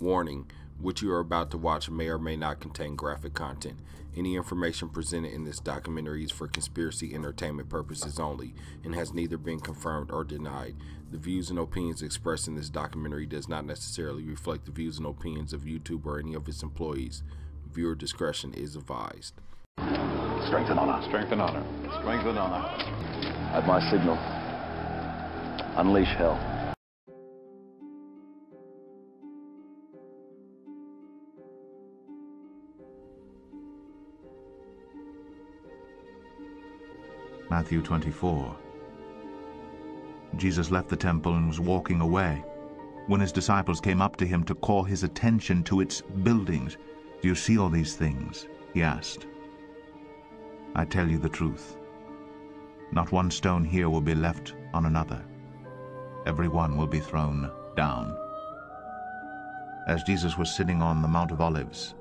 Warning, what you are about to watch may or may not contain graphic content. Any information presented in this documentary is for conspiracy entertainment purposes only and has neither been confirmed or denied. The views and opinions expressed in this documentary does not necessarily reflect the views and opinions of YouTube or any of its employees. Viewer discretion is advised. Strength and honor. Strength and honor. Strength and honor. At my signal, unleash hell. Matthew 24. Jesus left the temple and was walking away. When his disciples came up to him to call his attention to its buildings, "Do you see all these things?" he asked. "I tell you the truth. Not one stone here will be left on another. Every one will be thrown down." As Jesus was sitting on the Mount of Olives,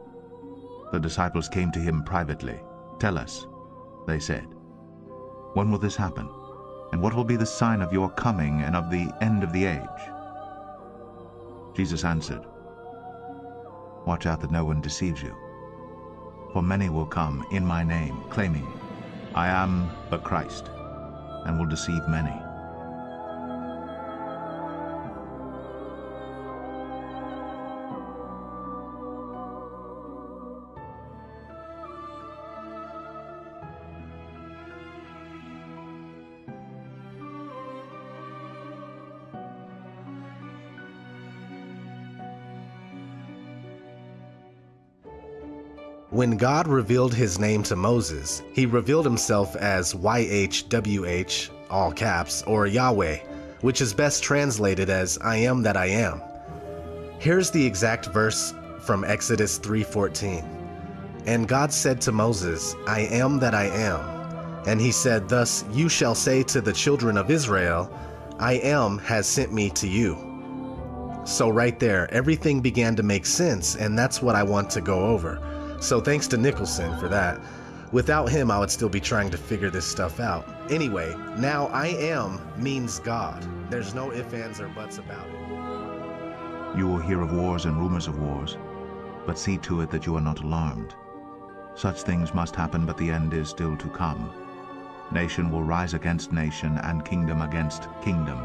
the disciples came to him privately. "Tell us," they said, "when will this happen? And what will be the sign of your coming and of the end of the age?" Jesus answered, "Watch out that no one deceives you. For many will come in my name, claiming, 'I am the Christ,' and will deceive many." When God revealed his name to Moses, he revealed himself as YHWH, all caps, or Yahweh, which is best translated as "I am that I am." Here's the exact verse from Exodus 3:14. "And God said to Moses, 'I am that I am.' And he said, 'Thus you shall say to the children of Israel, I am has sent me to you.'" So right there, everything began to make sense, and that's what I want to go over. So thanks to Nicholson for that. Without him, I would still be trying to figure this stuff out. Anyway, now "I am" means God. There's no ifs, ands, or buts about it. "You will hear of wars and rumors of wars, but see to it that you are not alarmed. Such things must happen, but the end is still to come. Nation will rise against nation, and kingdom against kingdom."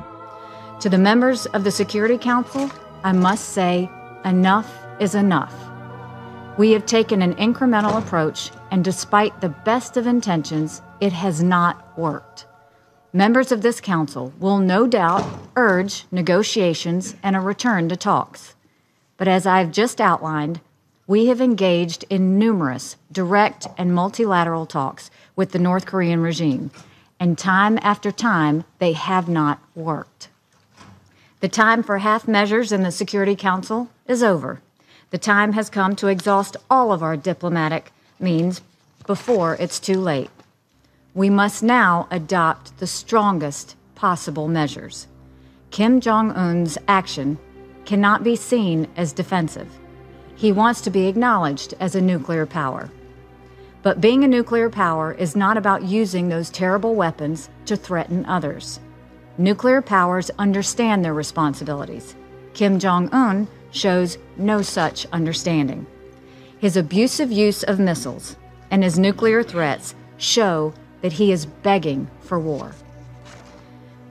To the members of the Security Council, I must say, enough is enough. We have taken an incremental approach, and despite the best of intentions, it has not worked. Members of this council will no doubt urge negotiations and a return to talks. But as I've just outlined, we have engaged in numerous direct and multilateral talks with the North Korean regime, and time after time, they have not worked. The time for half measures in the Security Council is over. The time has come to exhaust all of our diplomatic means before it's too late. We must now adopt the strongest possible measures. Kim Jong-un's action cannot be seen as defensive. He wants to be acknowledged as a nuclear power. But being a nuclear power is not about using those terrible weapons to threaten others. Nuclear powers understand their responsibilities. Kim Jong-un shows no such understanding. His abusive use of missiles and his nuclear threats show that he is begging for war.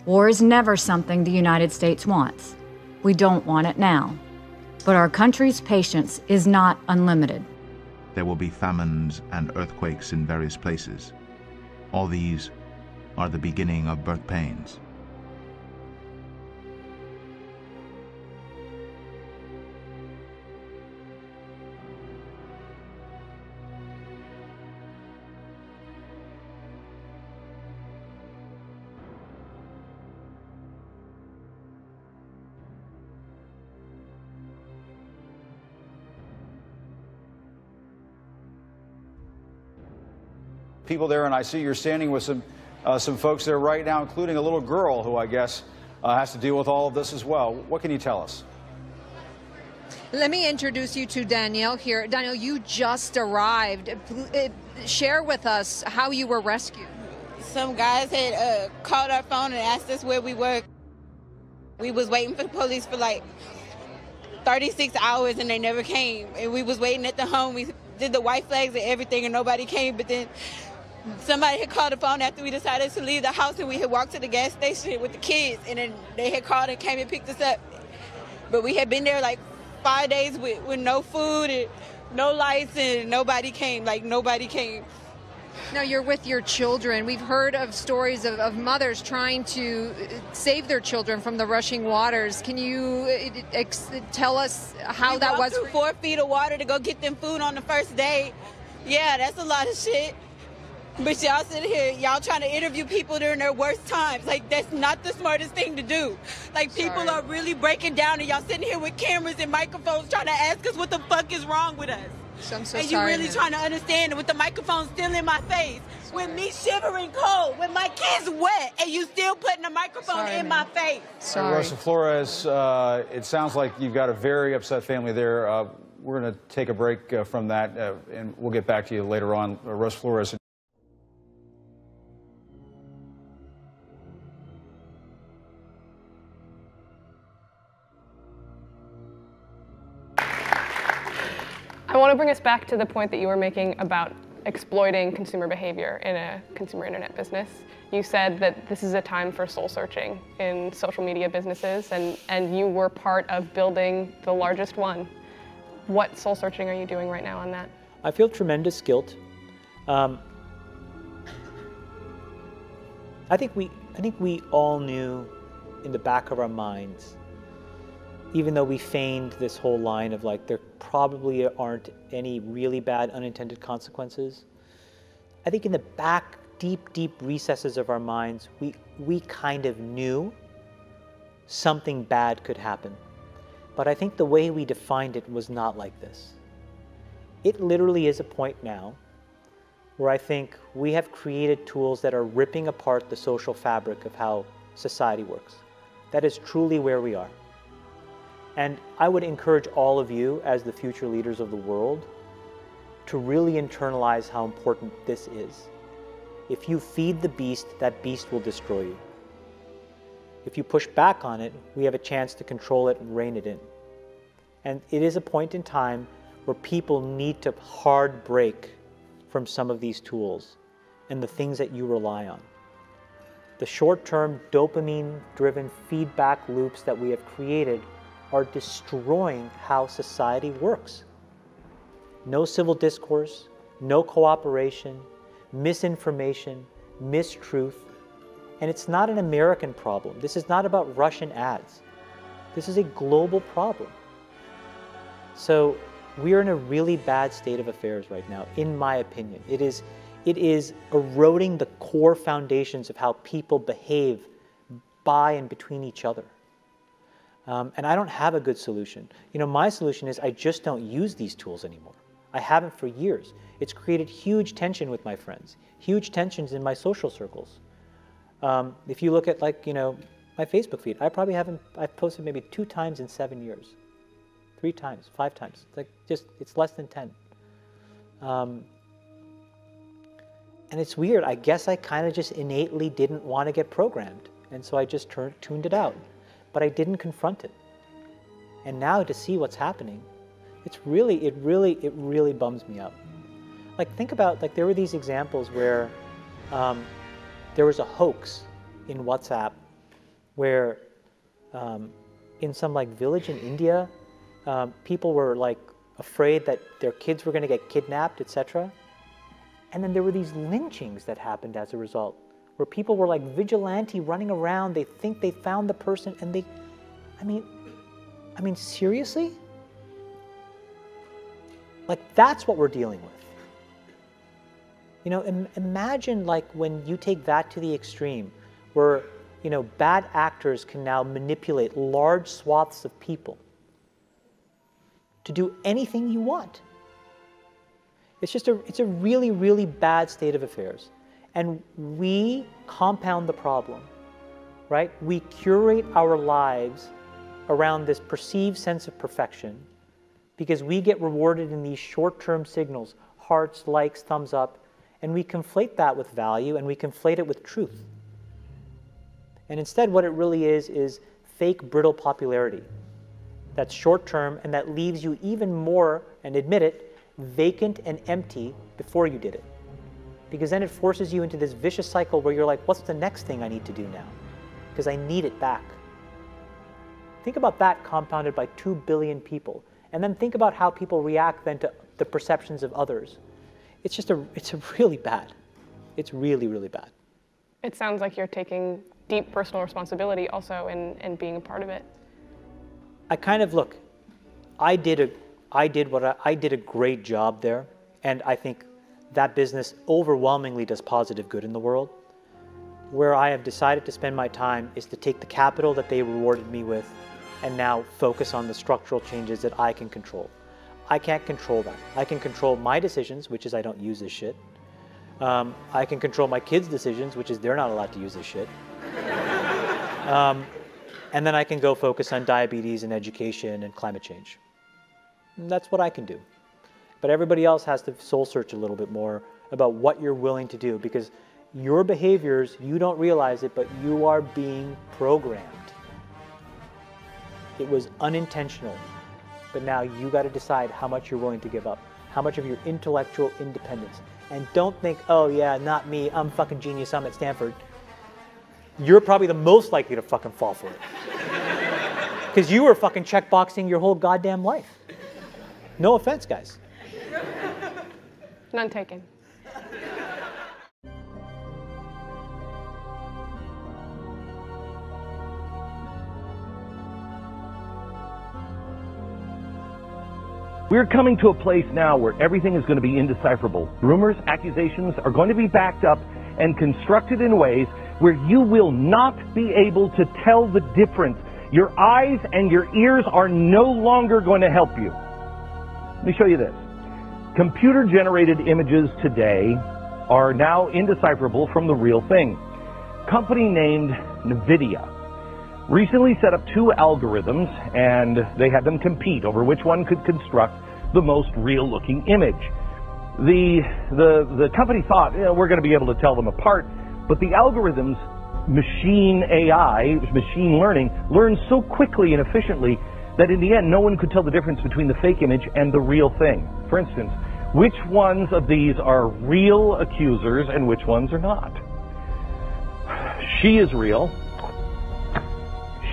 War is never something the United States wants. We don't want it now. But our country's patience is not unlimited. There will be famines and earthquakes in various places. All these are the beginning of birth pains. People there, and I see you're standing with some folks there right now, including a little girl who I guess has to deal with all of this as well. What can you tell us? Let me introduce you to Danielle here. Danielle, you just arrived. Share with us how you were rescued. Some guys had called our phone and asked us where we were. We was waiting for the police for like 36 hours and they never came. And we was waiting at the home. We did the white flags and everything and nobody came. But then somebody had called the phone after we decided to leave the house, and we had walked to the gas station with the kids, and then they had called and came and picked us up. But we had been there like 5 days with no food and no lights, and nobody came, like nobody came. Now you're with your children. We've heard of stories of mothers trying to save their children from the rushing waters. Can you tell us how that was? We walked through 4 feet of water to go get them food on the first day. Yeah, that's a lot of shit. But y'all sitting here, y'all trying to interview people during their worst times. Like, that's not the smartest thing to do. Like, people are really breaking down, and y'all sitting here with cameras and microphones trying to ask us what the fuck is wrong with us. I'm so and sorry. you really trying to understand with the microphone still in my face, with me shivering cold, with my kids wet, and you still putting a microphone in my face. Sorry. Rosa Flores, it sounds like you've got a very upset family there. We're going to take a break from that, and we'll get back to you later on. Rosa Flores. I want to bring us back to the point that you were making about exploiting consumer behavior in a consumer internet business. You said that this is a time for soul searching in social media businesses, and you were part of building the largest one. What soul searching are you doing right now on that? I feel tremendous guilt. I think we all knew in the back of our minds, even though we feigned this whole line of like, there probably aren't any really bad unintended consequences. I think in the back, deep recesses of our minds, we kind of knew something bad could happen. But I think the way we defined it was not like this. It literally is a point now where I think we have created tools that are ripping apart the social fabric of how society works. That is truly where we are. And I would encourage all of you, as the future leaders of the world, to really internalize how important this is. If you feed the beast, that beast will destroy you. If you push back on it, we have a chance to control it and rein it in. And it is a point in time where people need to hard break from some of these tools and the things that you rely on. The short-term dopamine-driven feedback loops that we have created are destroying how society works. No civil discourse, no cooperation, misinformation, mistruth. And it's not an American problem. This is not about Russian ads. This is a global problem. So we are in a really bad state of affairs right now, in my opinion. It is eroding the core foundations of how people behave by and between each other. And I don't have a good solution. You know, my solution is I just don't use these tools anymore. I haven't for years. It's created huge tension with my friends, huge tensions in my social circles. If you look at, like, you know, my Facebook feed, I've posted maybe 2 times in 7 years, 3 times, 5 times. Like, it's less than 10. And it's weird. I guess I kind of just innately didn't want to get programmed. And so I just tuned it out. But I didn't confront it. And now to see what's happening, it really bums me out. Like, think about, like, there were these examples where there was a hoax in WhatsApp where in some like village in India, people were like afraid that their kids were going to get kidnapped, etc. And then there were these lynchings that happened as a result, where people were like vigilante running around. They think they found the person, and I mean, seriously? Like, that's what we're dealing with. You know, imagine like when you take that to the extreme, where, you know, bad actors can now manipulate large swaths of people to do anything you want. It's a really, really bad state of affairs. And we compound the problem, right? We curate our lives around this perceived sense of perfection because we get rewarded in these short-term signals, hearts, likes, thumbs up, and we conflate that with value and we conflate it with truth. And instead what it really is fake brittle popularity. that's short-term, and that leaves you even more, and admit it, vacant and empty before you did it. Because then it forces you into this vicious cycle where you're like, what's the next thing I need to do now? Because I need it back. Think about that compounded by 2 billion people. And then think about how people react then to the perceptions of others. It's really bad. It's really, really bad. It sounds like you're taking deep personal responsibility also in being a part of it. I kind of, look, I did a great job there, and I think that business overwhelmingly does positive good in the world. Where I have decided to spend my time is to take the capital that they rewarded me with and now focus on the structural changes that I can control. I can't control that. I can control my decisions, which is I don't use this shit. I can control my kids' decisions, which is they're not allowed to use this shit. And then I can go focus on diabetes and education and climate change. And that's what I can do. But everybody else has to soul search a little bit more about what you're willing to do, because your behaviors, you don't realize it, but you are being programmed. It was unintentional, but now you got to decide how much you're willing to give up, how much of your intellectual independence. And don't think, oh yeah, not me, I'm fucking genius, I'm at Stanford. You're probably the most likely to fucking fall for it. Because you were fucking checkboxing your whole goddamn life. No offense, guys. None taken. We're coming to a place now where everything is going to be indecipherable. Rumors, accusations are going to be backed up and constructed in ways where you will not be able to tell the difference. Your eyes and your ears are no longer going to help you. Let me show you this. Computer-generated images today are now indecipherable from the real thing. A company named NVIDIA recently set up 2 algorithms, and they had them compete over which one could construct the most real-looking image. The company thought, we're going to be able to tell them apart, but the algorithms, machine AI, machine learning, learns so quickly and efficiently that in the end, no one could tell the difference between the fake image and the real thing. For instance, which ones of these are real accusers and which ones are not? She is real.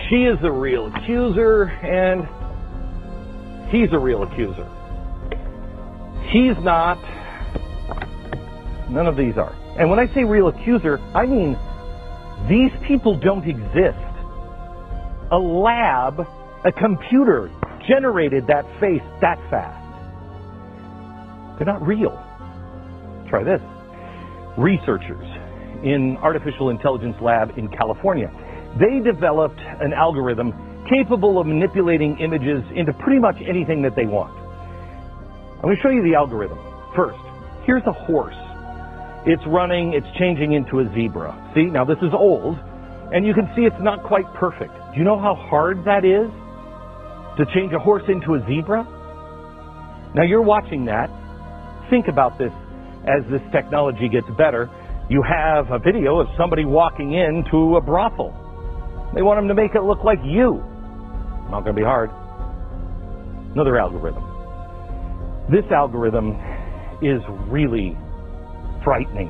She is the real accuser, and he's a real accuser. He's not. None of these are. And when I say real accuser, I mean these people don't exist. A lab, a computer generated that face that fast. They're not real. Try this. Researchers in artificial intelligence lab in California, they developed an algorithm capable of manipulating images into pretty much anything that they want. I'm going to show you the algorithm. First, here's a horse. It's running, it's changing into a zebra. See, now this is old, and you can see it's not quite perfect. Do you know how hard that is to change a horse into a zebra? Now you're watching that. Think about this as this technology gets better. You have a video of somebody walking into a brothel. They want them to make it look like you. Not going to be hard. Another algorithm. This algorithm is really frightening.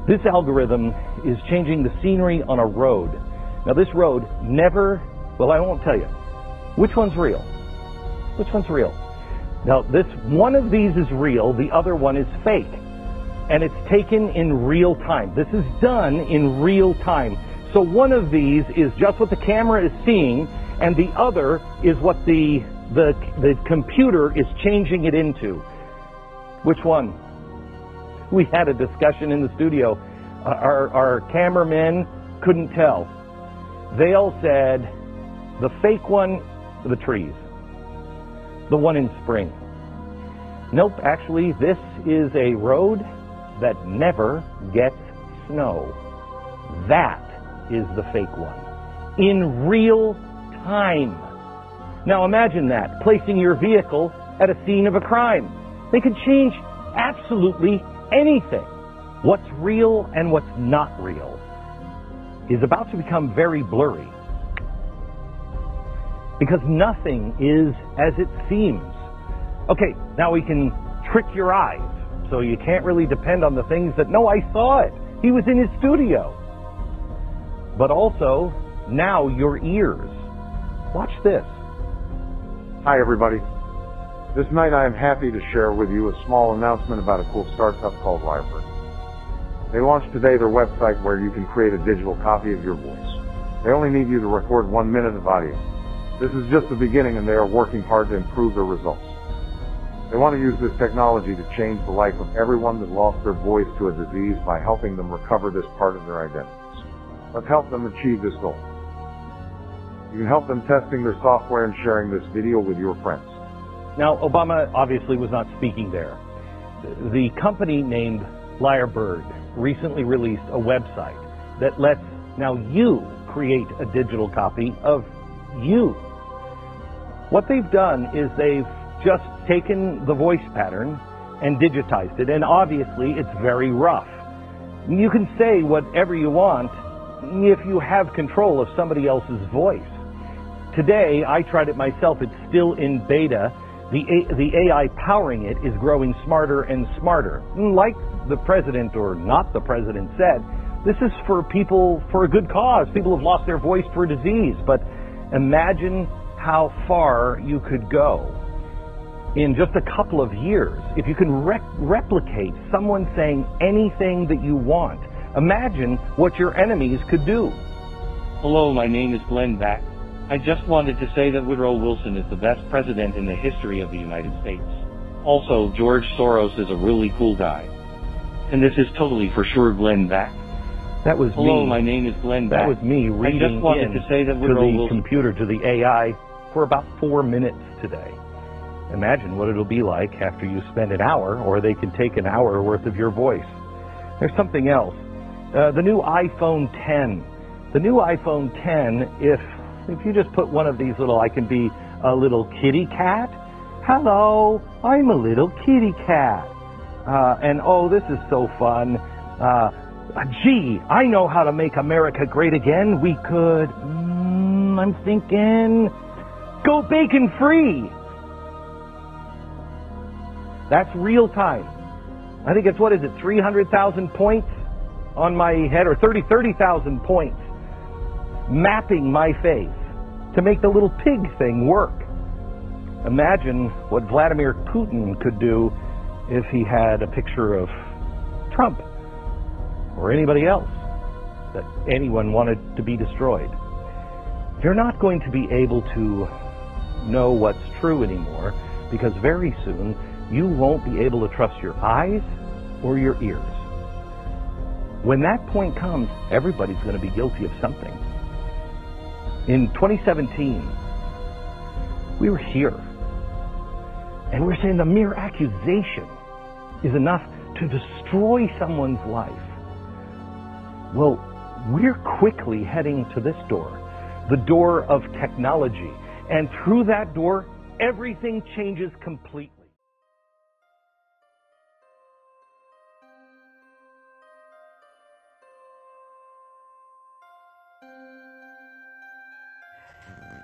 This algorithm is changing the scenery on a road. Now this road never, well, I won't tell you. Which one's real? Which one's real? Now this, one of these is real, the other one is fake. And it's taken in real time. This is done in real time. So one of these is just what the camera is seeing, and the other is what the computer is changing it into. Which one? We had a discussion in the studio. Our cameramen couldn't tell. They all said the fake one, the trees. The one in spring. Nope, actually this is a road that never gets snow. That is the fake one. In real time. Now imagine that, placing your vehicle at a scene of a crime. They could change absolutely anything. What's real and what's not real is about to become very blurry. because nothing is as it seems. Okay, now we can trick your eyes, so you can't really depend on the things that, no, I saw it. He was in his studio. But also, now your ears. Watch this. Hi, everybody. This night I am happy to share with you a small announcement about a cool startup called Lyrebird. They launched today their website where you can create a digital copy of your voice. They only need you to record 1 minute of audio. This is just the beginning, and they are working hard to improve their results. They want to use this technology to change the life of everyone that lost their voice to a disease by helping them recover this part of their identities. Let's help them achieve this goal. You can help them testing their software and sharing this video with your friends. Now, Obama obviously was not speaking there. The company named Lyrebird recently released a website that lets now you create a digital copy of you. What they've done is they've just taken the voice pattern and digitized it, and obviously it's very rough. You can say whatever you want if you have control of somebody else's voice. Today, I tried it myself. It's still in beta. The AI powering it is growing smarter and smarter. Like the president, or not the president, said, this is for people for a good cause. People have lost their voice for a disease. But imagine how far you could go in just a couple of years if you can replicate someone saying anything that you want. Imagine what your enemies could do. Hello, my name is Glenn Beck. I just wanted to say that Woodrow Wilson is the best president in the history of the United States. Also, George Soros is a really cool guy. And this is totally for sure Glenn Beck. That was Hello, me. my name is Glenn Beck. That was me reading I just wanted to say that Woodrow to the Wilson... computer, to the AI, for about 4 minutes today. Imagine what it'll be like after you spend an hour, or they can take an hour worth of your voice. There's something else. The new iPhone 10. The new iPhone 10, if you just put one of these little, I can be a little kitty cat. Hello, I'm a little kitty cat. And oh, this is so fun. Gee, I know how to make America great again. We could, I'm thinking, go bacon free. That's real time. I think it's, 300,000 points on my head, or 30,000 points, mapping my face to make the little pig thing work. Imagine what Vladimir Putin could do if he had a picture of Trump or anybody else that anyone wanted to be destroyed. You're not going to be able to know what's true anymore, because very soon you won't be able to trust your eyes or your ears. When that point comes, everybody's going to be guilty of something. In 2017, we were here, and we're saying the mere accusation is enough to destroy someone's life. Well, we're quickly heading to this door, the door of technology, and through that door, everything changes completely.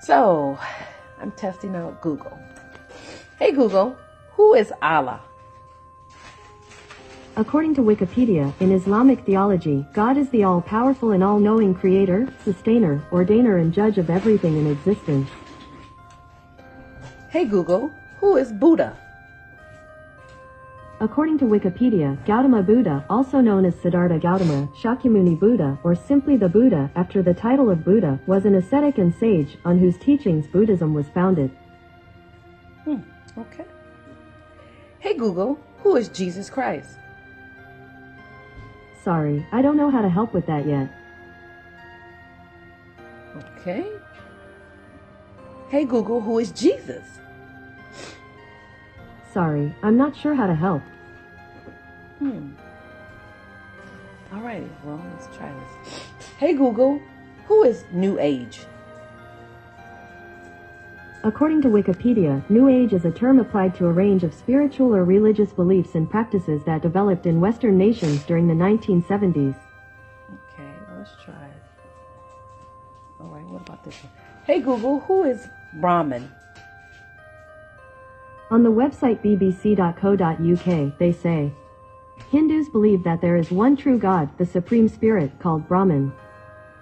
So, I'm testing out Google. Hey Google, who is Allah? According to Wikipedia, in Islamic theology, God is the all-powerful and all-knowing creator, sustainer, ordainer, and judge of everything in existence. Hey Google, who is Buddha? According to Wikipedia, Gautama Buddha, also known as Siddhartha Gautama, Shakyamuni Buddha, or simply the Buddha, after the title of Buddha, was an ascetic and sage, on whose teachings Buddhism was founded. Okay. Hey Google, who is Jesus Christ? Sorry, I don't know how to help with that yet. Okay. Hey Google, who is Jesus? Sorry, I'm not sure how to help. Alrighty, well, let's try this. Hey Google, who is New Age? According to Wikipedia, New Age is a term applied to a range of spiritual or religious beliefs and practices that developed in Western nations during the 1970s. Okay, let's try it. Alright, what about this one? Hey Google, who is Brahman. On the website bbc.co.uk, they say, Hindus believe that there is one true God, the Supreme Spirit, called Brahman.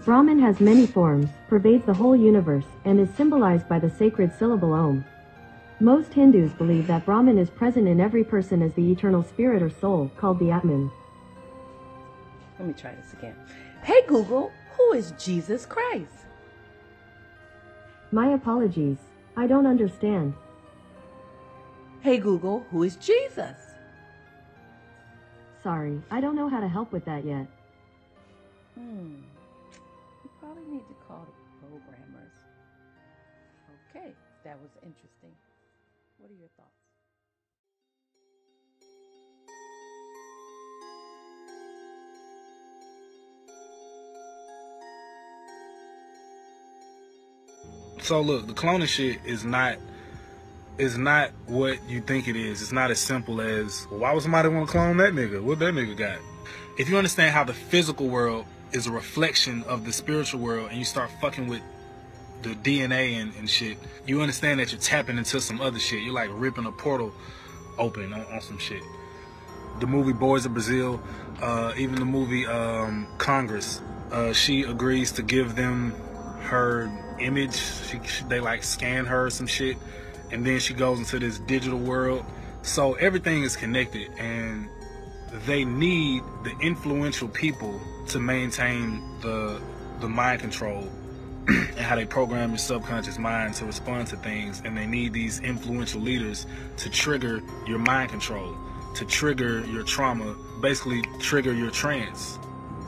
Brahman has many forms, pervades the whole universe, and is symbolized by the sacred syllable Om. Most Hindus believe that Brahman is present in every person as the eternal spirit or soul, called the Atman. Let me try this again. Hey Google, who is Jesus Christ? My apologies. I don't understand. Hey Google, who is Jesus? Sorry, I don't know how to help with that yet. You probably need to call the programmers. Okay, that was interesting. What are your thoughts? So look, the cloning shit is not what you think it is. It's not as simple as, well, why would somebody want to clone that nigga? What that nigga got? If you understand how the physical world is a reflection of the spiritual world, and you start fucking with the DNA and shit, you understand that you're tapping into some other shit. You're like ripping a portal open on some shit. The movie Boys of Brazil, even the movie Congress, she agrees to give them her image. They like scan her or some shit, and then she goes into this digital world. So everything is connected, and they need the influential people to maintain the mind control and how they program your subconscious mind to respond to things. And they need these influential leaders to trigger your mind control, to trigger your trauma, basically trigger your trance.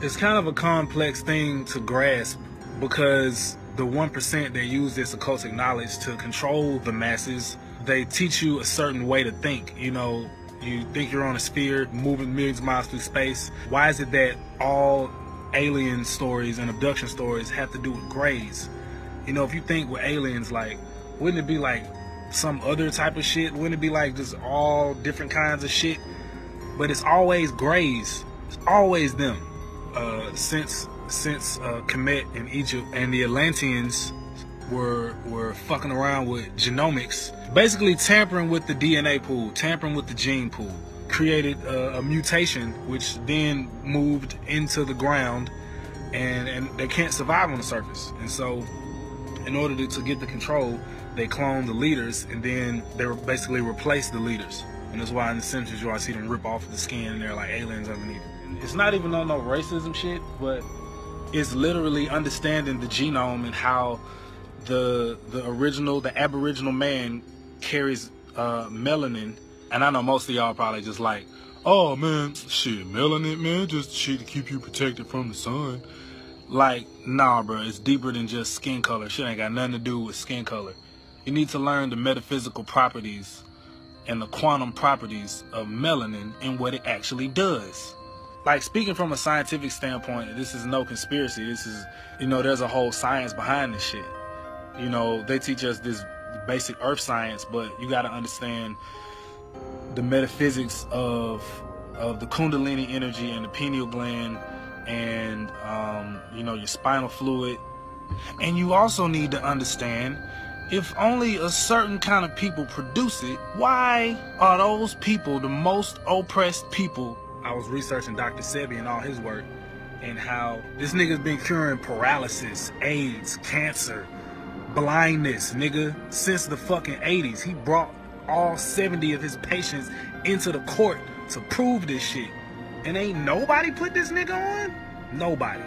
It's kind of a complex thing to grasp, because the 1% that use this occultic knowledge to control the masses, they teach you a certain way to think. You know, you think you're on a sphere moving millions of miles through space. Why is it that all alien stories and abduction stories have to do with grays? You know, if you think with aliens, like, wouldn't it be like some other type of shit? Wouldn't it be like just all different kinds of shit? But it's always grays. It's always them. Since Kemet in Egypt and the Atlanteans were fucking around with genomics, basically tampering with the DNA pool, tampering with the gene pool, created a mutation which then moved into the ground, and they can't survive on the surface. And so in order to get the control, they clone the leaders, and then they basically replace the leaders. And that's why in The Simpsons you always see them rip off the skin and they're like aliens underneath. It's not even on no racism shit, but it's literally understanding the genome and how the aboriginal man carries melanin. And I know most of y'all probably just like, oh man, shit, melanin, man, just shit to keep you protected from the sun. Like, nah, bro, it's deeper than just skin color. Shit ain't got nothing to do with skin color. You need to learn the metaphysical properties and the quantum properties of melanin and what it actually does. Like, speaking from a scientific standpoint, this is no conspiracy. This is, you know, there's a whole science behind this shit. You know, they teach us this basic earth science, but you got to understand the metaphysics of the Kundalini energy and the pineal gland and, you know, your spinal fluid. And you also need to understand, if only a certain kind of people produce it, why are those people the most oppressed people? I was researching Dr. Sebi and all his work, and how this nigga's been curing paralysis, AIDS, cancer, blindness, nigga, since the fucking 80s. He brought all 70 of his patients into the court to prove this shit. And ain't nobody put this nigga on? Nobody.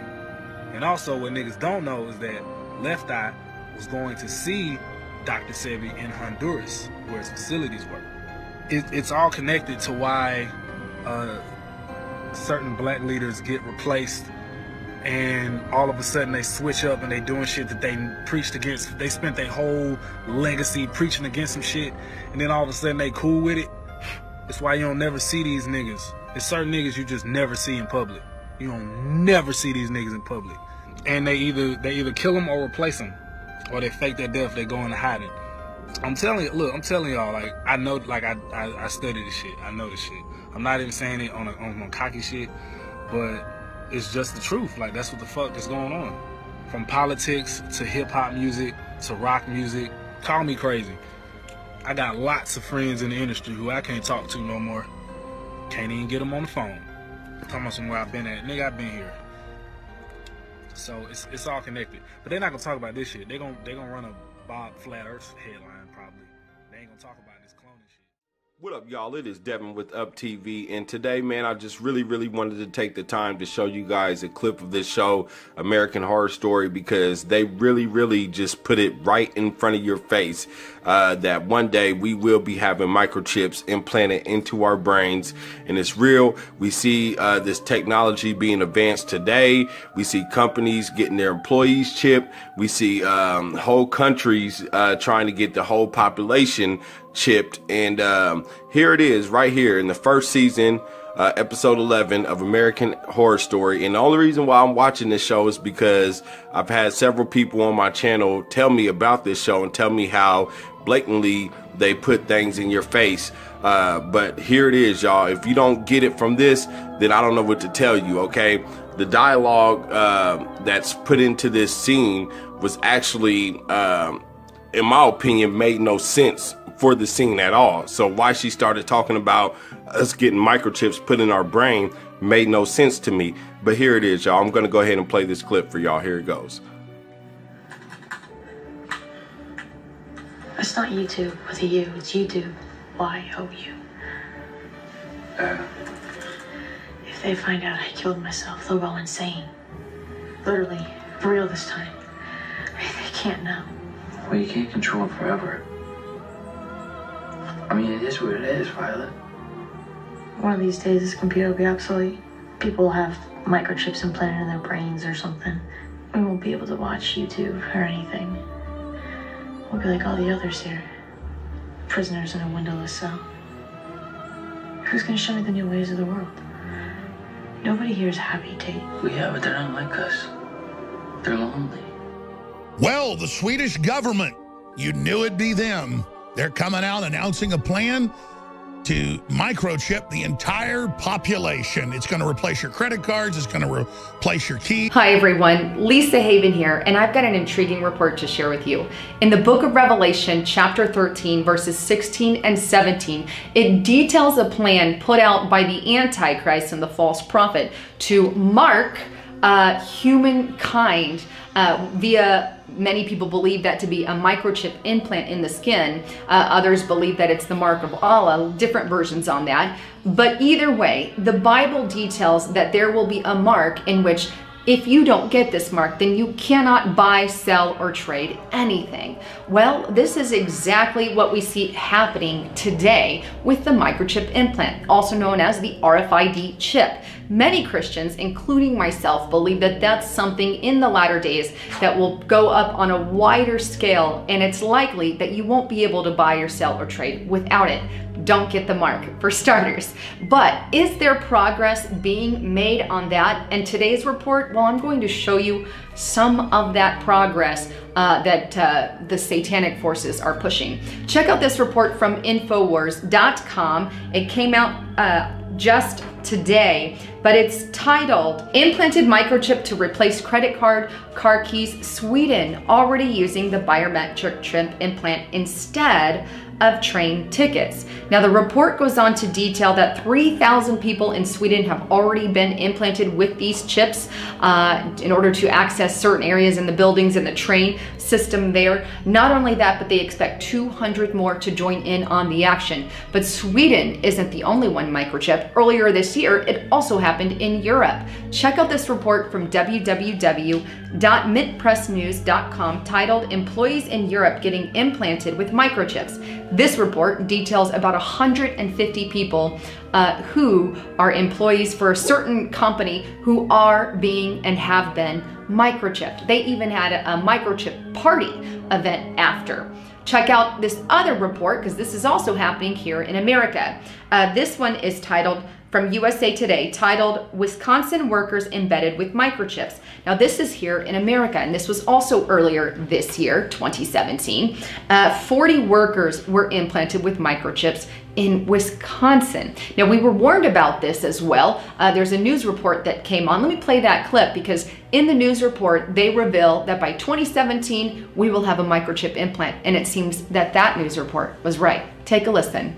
And also what niggas don't know is that Left Eye was going to see Dr. Sebi in Honduras, where his facilities were. It's all connected to why certain black leaders get replaced, and all of a sudden they switch up and they doing shit that they preached against. They spent their whole legacy preaching against some shit, and then all of a sudden they cool with it. That's why you don't never see these niggas. There's certain niggas you just never see in public. You don't never see these niggas in public. And they either kill them or replace them, or they fake their death, they go into hiding. I'm telling you, look, I'm telling y'all, like, I know, like, I study this shit. I know this shit. I'm not even saying it on cocky shit, but it's just the truth. Like, that's what the fuck is going on. From politics to hip-hop music to rock music Call me crazy. I got lots of friends in the industry who I can't talk to no more. Can't even get them on the phone. Talking about somewhere I've been at. Nigga, I've been here. So it's all connected. But they're not gonna talk about this shit. They gonna run a Bob Flat Earth headline probably. They ain't gonna talk about this cloning shit. What up, y'all? It is Devin with Up TV, and today, man, I just really wanted to take the time to show you guys a clip of this show, American Horror Story, because they really just put it right in front of your face that one day we will be having microchips implanted into our brains, and it's real. We see this technology being advanced today. We see companies getting their employees chipped. We see whole countries trying to get the whole population chipped, and here it is right here in the first season, episode 11 of American Horror Story. And the only reason why I'm watching this show is because I've had several people on my channel tell me about this show and tell me how blatantly they put things in your face. But here it is, y'all. If you don't get it from this, then I don't know what to tell you, okay? The dialogue that's put into this scene was actually, in my opinion, made no sense for the scene at all. So why she started talking about us getting microchips put in our brain made no sense to me. But here it is, y'all. I'm gonna go ahead and play this clip for y'all. Here it goes. It's not YouTube with a U, it's YouTube. Y-O-U. If they find out I killed myself, they'll go insane. Literally, for real this time. They can't know. Well, you can't control it forever. I mean, it is what it is, Violet. One of these days, this computer will be obsolete. People will have microchips implanted in their brains or something. We won't be able to watch YouTube or anything. We'll be like all the others here. Prisoners in a windowless cell. Who's gonna show me the new ways of the world? Nobody here is happy, Tate. Well, yeah, but they're not like us. They're lonely. Well, the Swedish government, you knew it'd be them. They're coming out announcing a plan to microchip the entire population. It's going to replace your credit cards. It's going to replace your keys. Hi, everyone. Lisa Haven here, and I've got an intriguing report to share with you. In the book of Revelation, chapter 13, verses 16 and 17, it details a plan put out by the Antichrist and the false prophet to mark humankind via, many people believe that to be a microchip implant in the skin. Others believe that it's the mark of Allah, different versions on that. But either way, the Bible details that there will be a mark in which if you don't get this mark, then you cannot buy, sell, or trade anything. Well, this is exactly what we see happening today with the microchip implant, also known as the RFID chip. Many Christians, including myself, believe that that's something in the latter days that will go up on a wider scale, and it's likely that you won't be able to buy or sell or trade without it. Don't get the mark, for starters. But is there progress being made on that? And today's report, well, I'm going to show you some of that progress that the satanic forces are pushing. Check out this report from Infowars.com. It came out just today, but it's titled Implanted Microchip to Replace Credit Card, Car Keys, Sweden Already Using the Biometric Chip Implant Instead of Train Tickets. Now, the report goes on to detail that 3,000 people in Sweden have already been implanted with these chips in order to access certain areas in the buildings and the train system there. Not only that, but they expect 200 more to join in on the action. But Sweden isn't the only one microchipped. Earlier this year, it also happened in Europe. Check out this report from www.mintpressnews.com titled Employees in Europe Getting Implanted with Microchips. This report details about 150 people who are employees for a certain company who are being and have been microchipped. They even had a microchip party event after. Check out this other report, because this is also happening here in America. This one is titled from USA Today titled, "Wisconsin Workers Embedded with Microchips." Now this is here in America, and this was also earlier this year, 2017. 40 workers were implanted with microchips in Wisconsin. Now we were warned about this as well. There's a news report that came on. Let me play that clip, because in the news report, they reveal that by 2017, we will have a microchip implant. And it seems that that news report was right. Take a listen.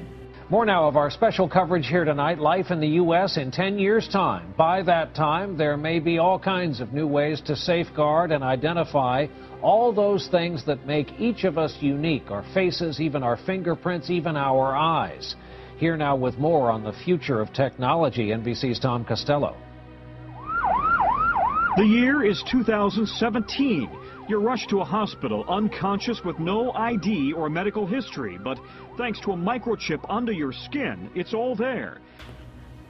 More now of our special coverage here tonight, life in the U.S. in 10 years' time. By that time, there may be all kinds of new ways to safeguard and identify all those things that make each of us unique, our faces, even our fingerprints, even our eyes. Here now with more on the future of technology, NBC's Tom Costello. The year is 2017. You're rushed to a hospital unconscious with no ID or medical history, but thanks to a microchip under your skin, it's all there.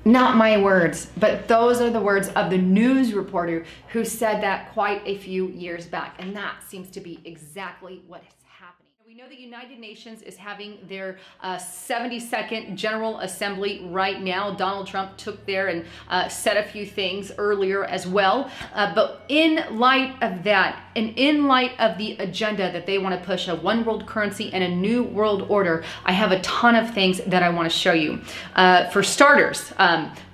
Not my words, but those are the words of the news reporter who said that quite a few years back, and that seems to be exactly what is happening. We know the United Nations is having their 72nd General Assembly right now. Donald Trump took there and said a few things earlier as well. But in light of that, and in light of the agenda that they want to push, a one world currency and a new world order, I have a ton of things that I want to show you. For starters,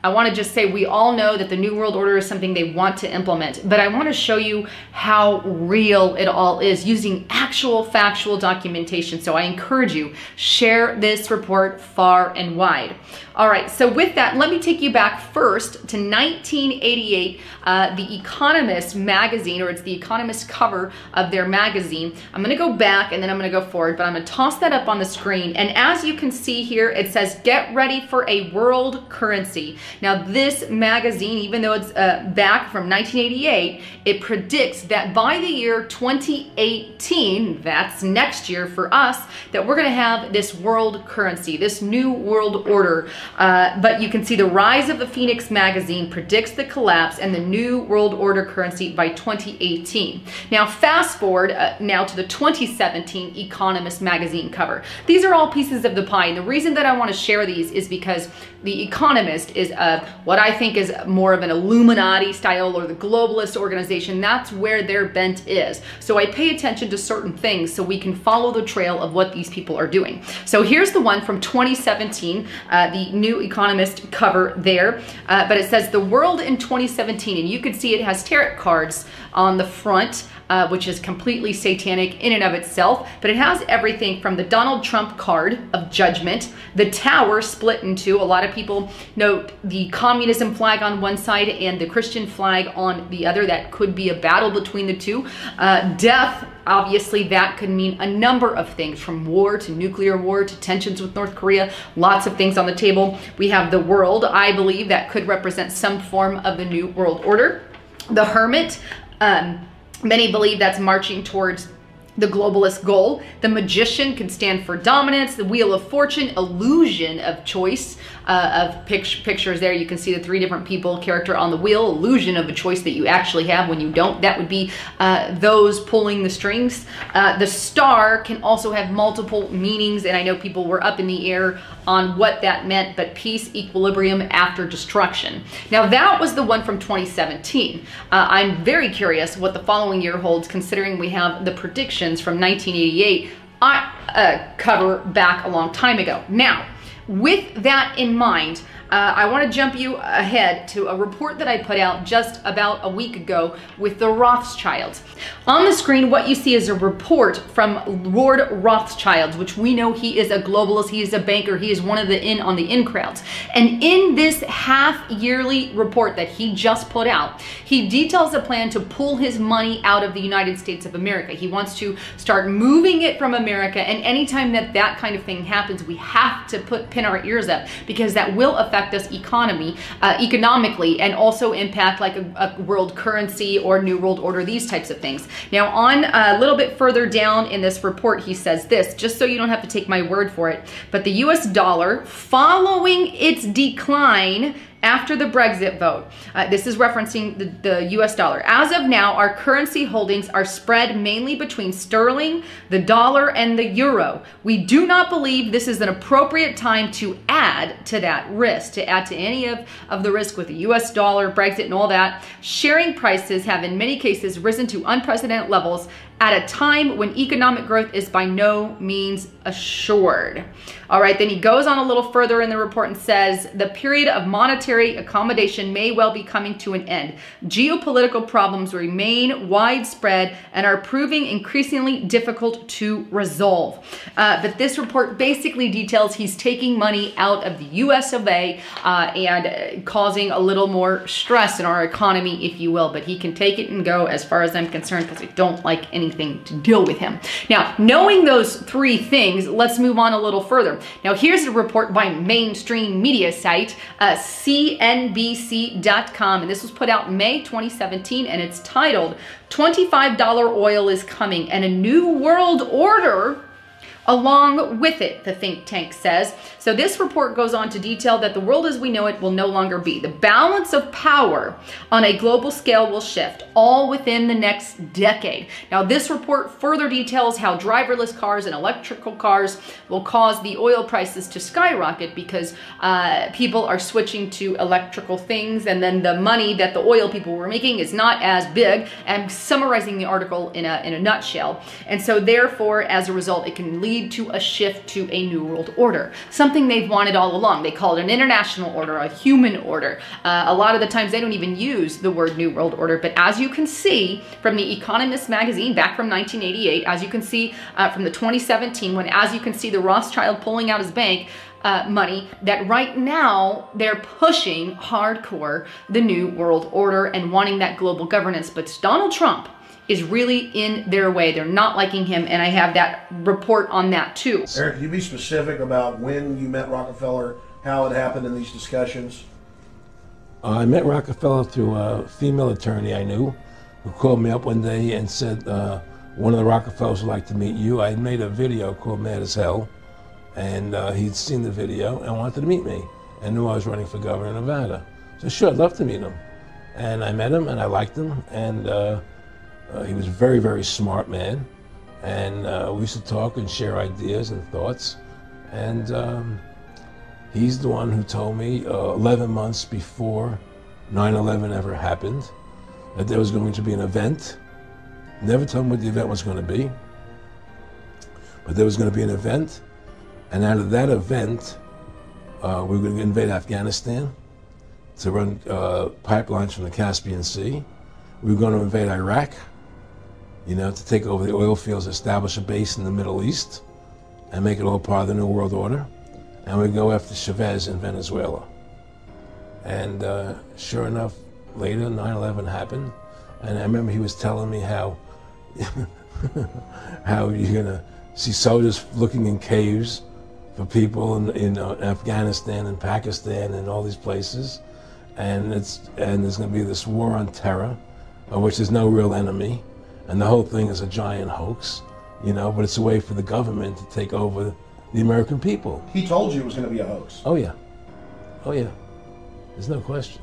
I want to just say we all know that the New World Order is something they want to implement, but I want to show you how real it all is using actual factual documentation. So I encourage you, share this report far and wide. All right, so with that, let me take you back first to 1988, The Economist magazine, or it's The Economist cover of their magazine. I'm gonna go back and then I'm gonna go forward, but I'm gonna toss that up on the screen. And as you can see here, it says, "Get ready for a world currency." Now this magazine, even though it's back from 1988, it predicts that by the year 2018, that's next year for us, that we're gonna have this world currency, this new world order. But you can see the rise of the Phoenix magazine predicts the collapse and the new world order currency by 2018. Now fast forward now to the 2017 Economist magazine cover. These are all pieces of the pie, and the reason that I want to share these is because The Economist is what I think is more of an Illuminati style, or the globalist organization. That's where their bent is. So I pay attention to certain things so we can follow the trail of what these people are doing. So here's the one from 2017, the New Economist cover there, but it says the world in 2017, and you can see it has tarot cards on the front, which is completely satanic in and of itself, but it has everything from the Donald Trump card of judgment, the tower split in two. A lot of people note the communism flag on one side and the Christian flag on the other. That could be a battle between the two. Death, obviously that could mean a number of things, from war to nuclear war to tensions with North Korea, lots of things on the table. We have the world, I believe that could represent some form of the new world order. The Hermit, many believe that's marching towards the globalist goal. The Magician can stand for dominance. The Wheel of Fortune, illusion of choice, of pictures there. You can see the three different people, character on the wheel, illusion of a choice that you actually have when you don't. That would be those pulling the strings. The Star can also have multiple meanings, and I know people were up in the air on what that meant, but peace, equilibrium after destruction. Now that was the one from 2017. I'm very curious what the following year holds, considering we have the predictions from 1988 cover back a long time ago. Now, with that in mind, I want to jump you ahead to a report that I put out just about a week ago with the Rothschilds. On the screen, what you see is a report from Lord Rothschild, which we know he is a globalist, he is a banker, he is one of the in on the in crowds. And in this half-yearly report that he just put out, he details a plan to pull his money out of the United States of America. He wants to start moving it from America, and anytime that that kind of thing happens, we have to pin our ears up, because that will affect us economically, and also impact like a world currency or new world order, these types of things. Now on a little bit further down in this report, he says this, just so you don't have to take my word for it, but the US dollar, following its decline after the Brexit vote. This is referencing the US dollar. As of now, our currency holdings are spread mainly between sterling, the dollar, and the euro. We do not believe this is an appropriate time to add to that risk, to add to any of the risk with the US dollar, Brexit, and all that. Sharing prices have in many cases risen to unprecedented levels at a time when economic growth is by no means assured. All right, then he goes on a little further in the report and says, the period of monetary accommodation may well be coming to an end. Geopolitical problems remain widespread and are proving increasingly difficult to resolve. But this report basically details he's taking money out of the US of A and causing a little more stress in our economy, if you will. But he can take it and go as far as I'm concerned, because I don't like anything to deal with him. Now, knowing those three things, let's move on a little further. Now, here's a report by mainstream media site CNBC.com, and this was put out in May 2017, and it's titled, $25 oil is coming and a new world order along with it, the think tank says. So this report goes on to detail that the world as we know it will no longer be. The balance of power on a global scale will shift, all within the next decade. Now, this report further details how driverless cars and electrical cars will cause the oil prices to skyrocket because people are switching to electrical things, and then the money that the oil people were making is not as big. I'm summarizing the article in a nutshell. And so therefore, as a result, it can lead to a shift to a new world order, something they've wanted all along. They call it an international order, a human order. A lot of the times they don't even use the word new world order, but as you can see from the Economist magazine back from 1988, as you can see from the 2017 one, as you can see the Rothschild pulling out his bank money, that right now they're pushing hardcore the new world order and wanting that global governance. But Donald Trump is really in their way. They're not liking him, and I have that report on that too. Eric, can you be specific about when you met Rockefeller, how it happened in these discussions? I met Rockefeller through a female attorney I knew who called me up one day and said, one of the Rockefellers would like to meet you. I had made a video called Mad as Hell, and he'd seen the video and wanted to meet me and knew I was running for governor of Nevada. So sure, I'd love to meet him. And I met him and I liked him, and he was a very, very smart man, and we used to talk and share ideas and thoughts, and he's the one who told me 11 months before 9/11 ever happened that there was going to be an event. Never told me what the event was going to be, but there was going to be an event, and out of that event we were going to invade Afghanistan to run pipelines from the Caspian Sea. We were going to invade Iraq, you know, to take over the oil fields, establish a base in the Middle East, and make it all part of the New World Order. And we go after Chavez in Venezuela. And sure enough, later 9/11 happened, and I remember he was telling me how how you're gonna see soldiers looking in caves for people in Afghanistan and Pakistan and all these places, and there's gonna be this war on terror, of which there's no real enemy. And the whole thing is a giant hoax, you know, but it's a way for the government to take over the American people. He told you it was going to be a hoax. Oh, yeah. Oh, yeah. There's no question.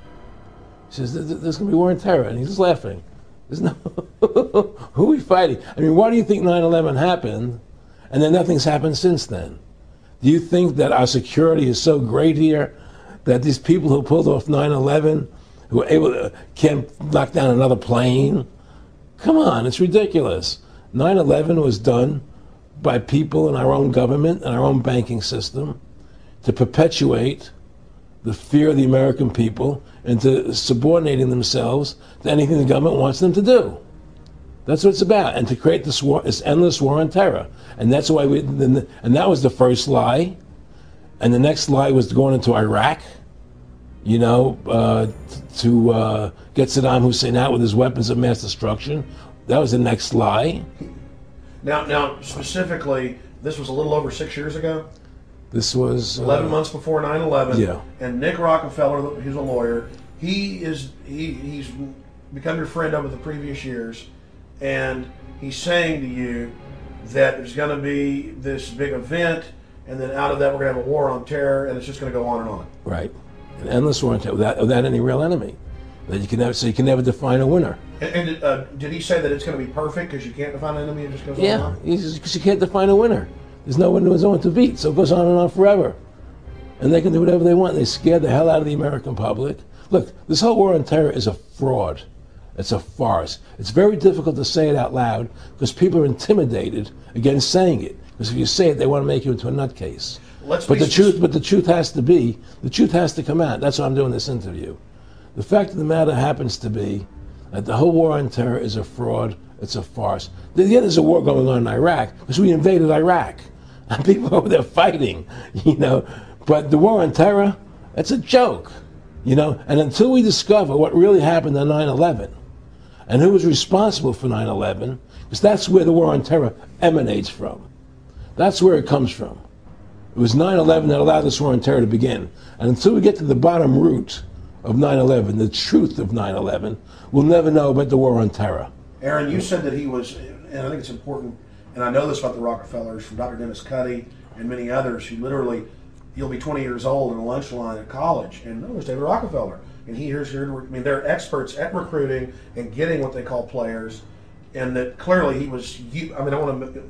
He says, there's going to be war on terror, and he's just laughing. There's no... Who are we fighting? I mean, why do you think 9/11 happened, and then nothing's happened since then? Do you think that our security is so great here that these people who pulled off 9/11, who were able to, can't knock down another plane? Come on, it's ridiculous. 9/11 was done by people in our own government and our own banking system to perpetuate the fear of the American people into subordinating themselves to anything the government wants them to do. That's what it's about, and to create this war, this endless war on terror. And that's why and that was the first lie. And the next lie was going into Iraq, you know, to get Saddam Hussein out with his weapons of mass destruction. That was the next lie. Now, specifically, this was a little over 6 years ago? This was... 11 months before 9/11. Yeah. And Nick Rockefeller, he's a lawyer, he's become your friend over the previous years, and he's saying to you that there's going to be this big event, and then out of that we're going to have a war on terror, and it's just going to go on and on. Right. An endless war on terror without any real enemy. That you can never, so you can never define a winner. And did he say that it's going to be perfect because you can't define an enemy and it just goes on and on? Yeah, because you can't define a winner. There's no one to beat, so it goes on and on forever. and they can do whatever they want. They scared the hell out of the American public. Look, this whole war on terror is a fraud. It's a farce. It's very difficult to say it out loud because people are intimidated against saying it. Because if you say it, they want to make you into a nutcase. But the truth has to come out. That's why I'm doing this interview. The fact of the matter happens to be that the whole war on terror is a fraud. It's a farce. Yeah, there's a war going on in Iraq because we invaded Iraq. And people over there fighting, you know. But the war on terror, that's a joke, you know. And until we discover what really happened on 9/11 and who was responsible for 9/11, because that's where the war on terror emanates from. That's where it comes from. It was 9/11 that allowed this war on terror to begin. And until we get to the bottom root of 9/11, the truth of 9/11, we'll never know about the war on terror. Aaron, you said that he was, and I think it's important, and I know this about the Rockefellers from Dr. Dennis Cuddy and many others who literally, you'll be 20 years old in a lunch line at college, and there's David Rockefeller. And they're experts at recruiting and getting what they call players, and that clearly he was, I want to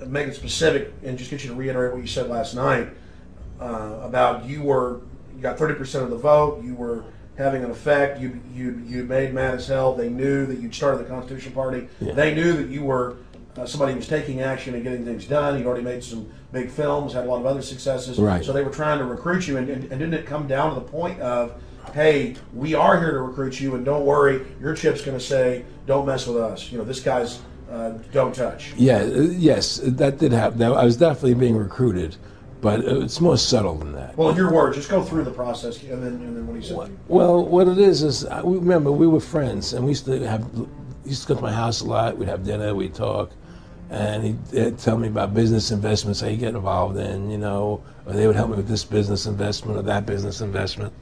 make it specific and just get you to reiterate what you said last night about you got 30% of the vote, you were having an effect, you made mad as hell, they knew that you'd started the Constitution Party, they knew that you were somebody who was taking action and getting things done, you'd already made some big films, had a lot of other successes, so they were trying to recruit you, and didn't it come down to the point of, hey, we are here to recruit you, and don't worry, your chip's going to say, don't mess with us, you know, this guy's don't touch. Yes, that did happen. I was definitely being recruited, but it's more subtle than that. Well, in your words, just go through the process, and then what he said to you. Well, what it is remember, we were friends, and we used to go to my house a lot, we'd have dinner, we'd talk, and he'd tell me about business investments I get involved in, you know, or they would help me with this business investment or that business investment.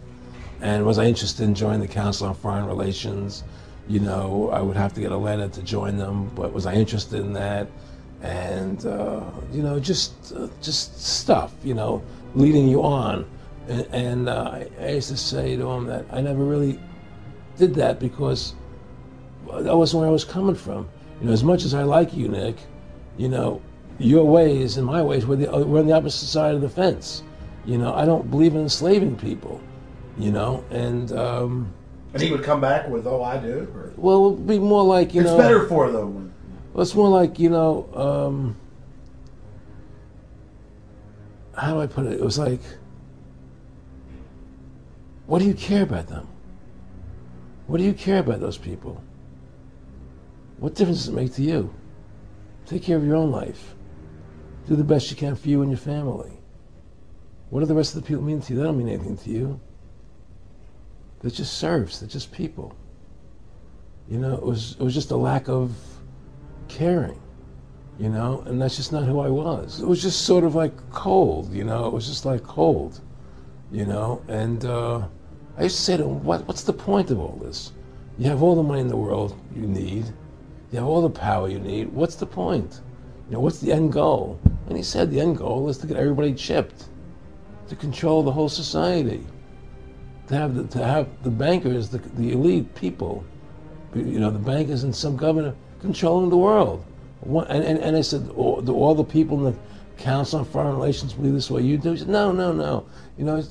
And was I interested in joining the Council on Foreign Relations? You know, I would have to get a letter to join them, but was I interested in that? And, you know, just stuff, you know, leading you on. And I used to say to him that I never really did that because that wasn't where I was coming from. You know, as much as I like you, Nick, you know, your ways and my ways, we're on the opposite side of the fence. You know, I don't believe in enslaving people, you know, and he would come back with, oh, I do? Or? Well, it would be more like, you know... It's better for them. Well, it's more like, you know, how do I put it? It was like, what do you care about them? What do you care about those people? What difference does it make to you? Take care of your own life. Do the best you can for you and your family. What do the rest of the people mean to you? They don't mean anything to you. They're just serfs. They're just people. You know, it was just a lack of caring, you know, and that's just not who I was. It was just sort of like cold, you know. It was just like cold, you know. And I used to say to him, what's the point of all this? You have all the money in the world you need. You have all the power you need. What's the point? You know, what's the end goal? And he said the end goal is to get everybody chipped, to control the whole society. To have the bankers, the elite people, you know, the bankers and some governor controlling the world. And I said, do all the people in the Council on Foreign Relations believe this way you do? He said, no. You know,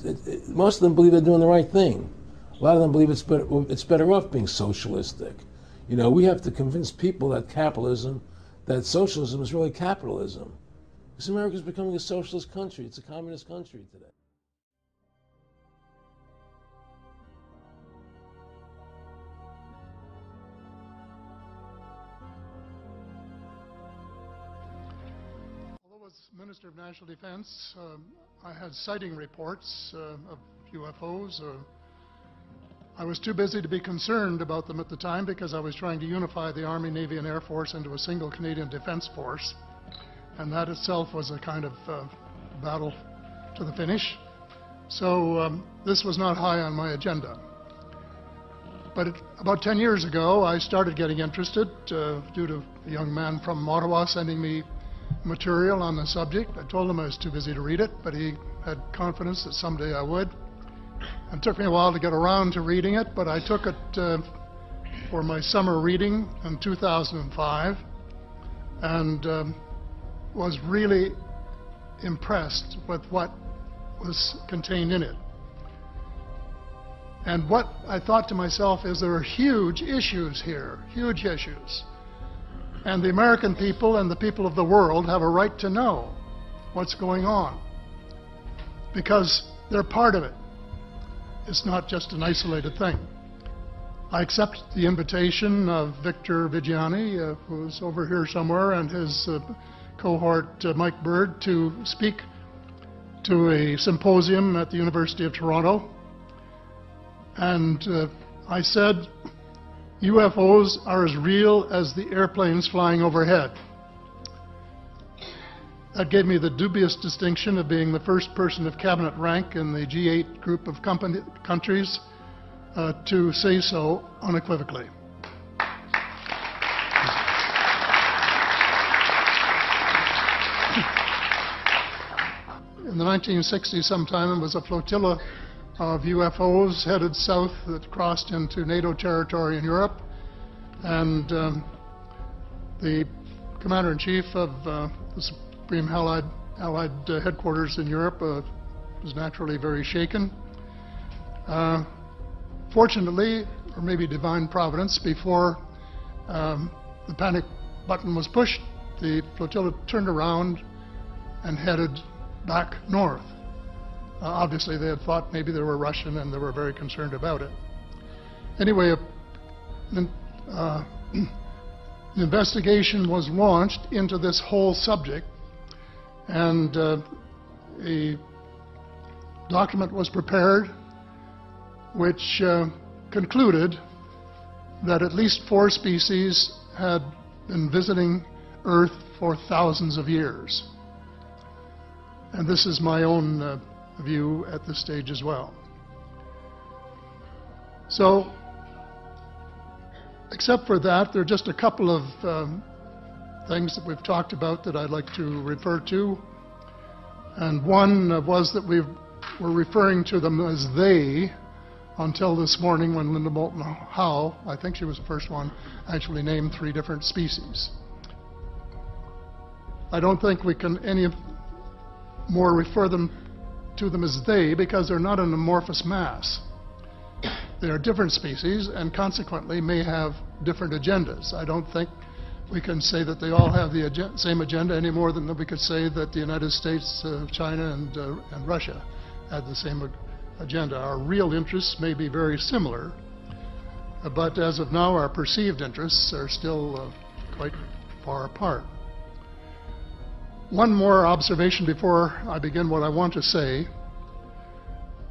most of them believe they're doing the right thing. A lot of them believe it's better off being socialistic. You know, we have to convince people that socialism is really capitalism. Because America is becoming a socialist country. It's a communist country today. Minister of National Defense, I had sighting reports of UFOs. I was too busy to be concerned about them at the time because I was trying to unify the Army, Navy, and Air Force into a single Canadian Defense Force. And that itself was a kind of battle to the finish. So this was not high on my agenda. But about 10 years ago, I started getting interested due to a young man from Ottawa sending me material on the subject. I told him I was too busy to read it, but he had confidence that someday I would. It took me a while to get around to reading it, but I took it for my summer reading in 2005 and was really impressed with what was contained in it. And what I thought to myself is there are huge issues here, huge issues. And the American people and the people of the world have a right to know what's going on, because they're part of it. It's not just an isolated thing. I accept the invitation of Victor Viggiani, who's over here somewhere, and his cohort Mike Bird, to speak to a symposium at the University of Toronto. And I said, UFOs are as real as the airplanes flying overhead. That gave me the dubious distinction of being the first person of cabinet rank in the G8 group of countries to say so unequivocally. In the 1960s sometime, it was a flotilla of UFOs headed south that crossed into NATO territory in Europe, and the commander-in-chief of the Supreme Allied headquarters in Europe was naturally very shaken. Fortunately, or maybe divine providence, before the panic button was pushed, the flotilla turned around and headed back north. Obviously, they had thought maybe they were Russian, and they were very concerned about it. Anyway, the investigation was launched into this whole subject, and a document was prepared which concluded that at least 4 species had been visiting Earth for thousands of years. And this is my own view at this stage as well. So, except for that, there are just a couple of things that we've talked about that I'd like to refer to. And one was that we were referring to them as they until this morning when Linda Moulton Howe, I think she was the first one, actually named 3 different species. I don't think we can any more refer to them as they, because they're not an amorphous mass. They are different species and consequently may have different agendas. I don't think we can say that they all have the same agenda any more than we could say that the United States, China, and Russia had the same agenda. Our real interests may be very similar, but as of now, our perceived interests are still quite far apart. One more observation before I begin what I want to say,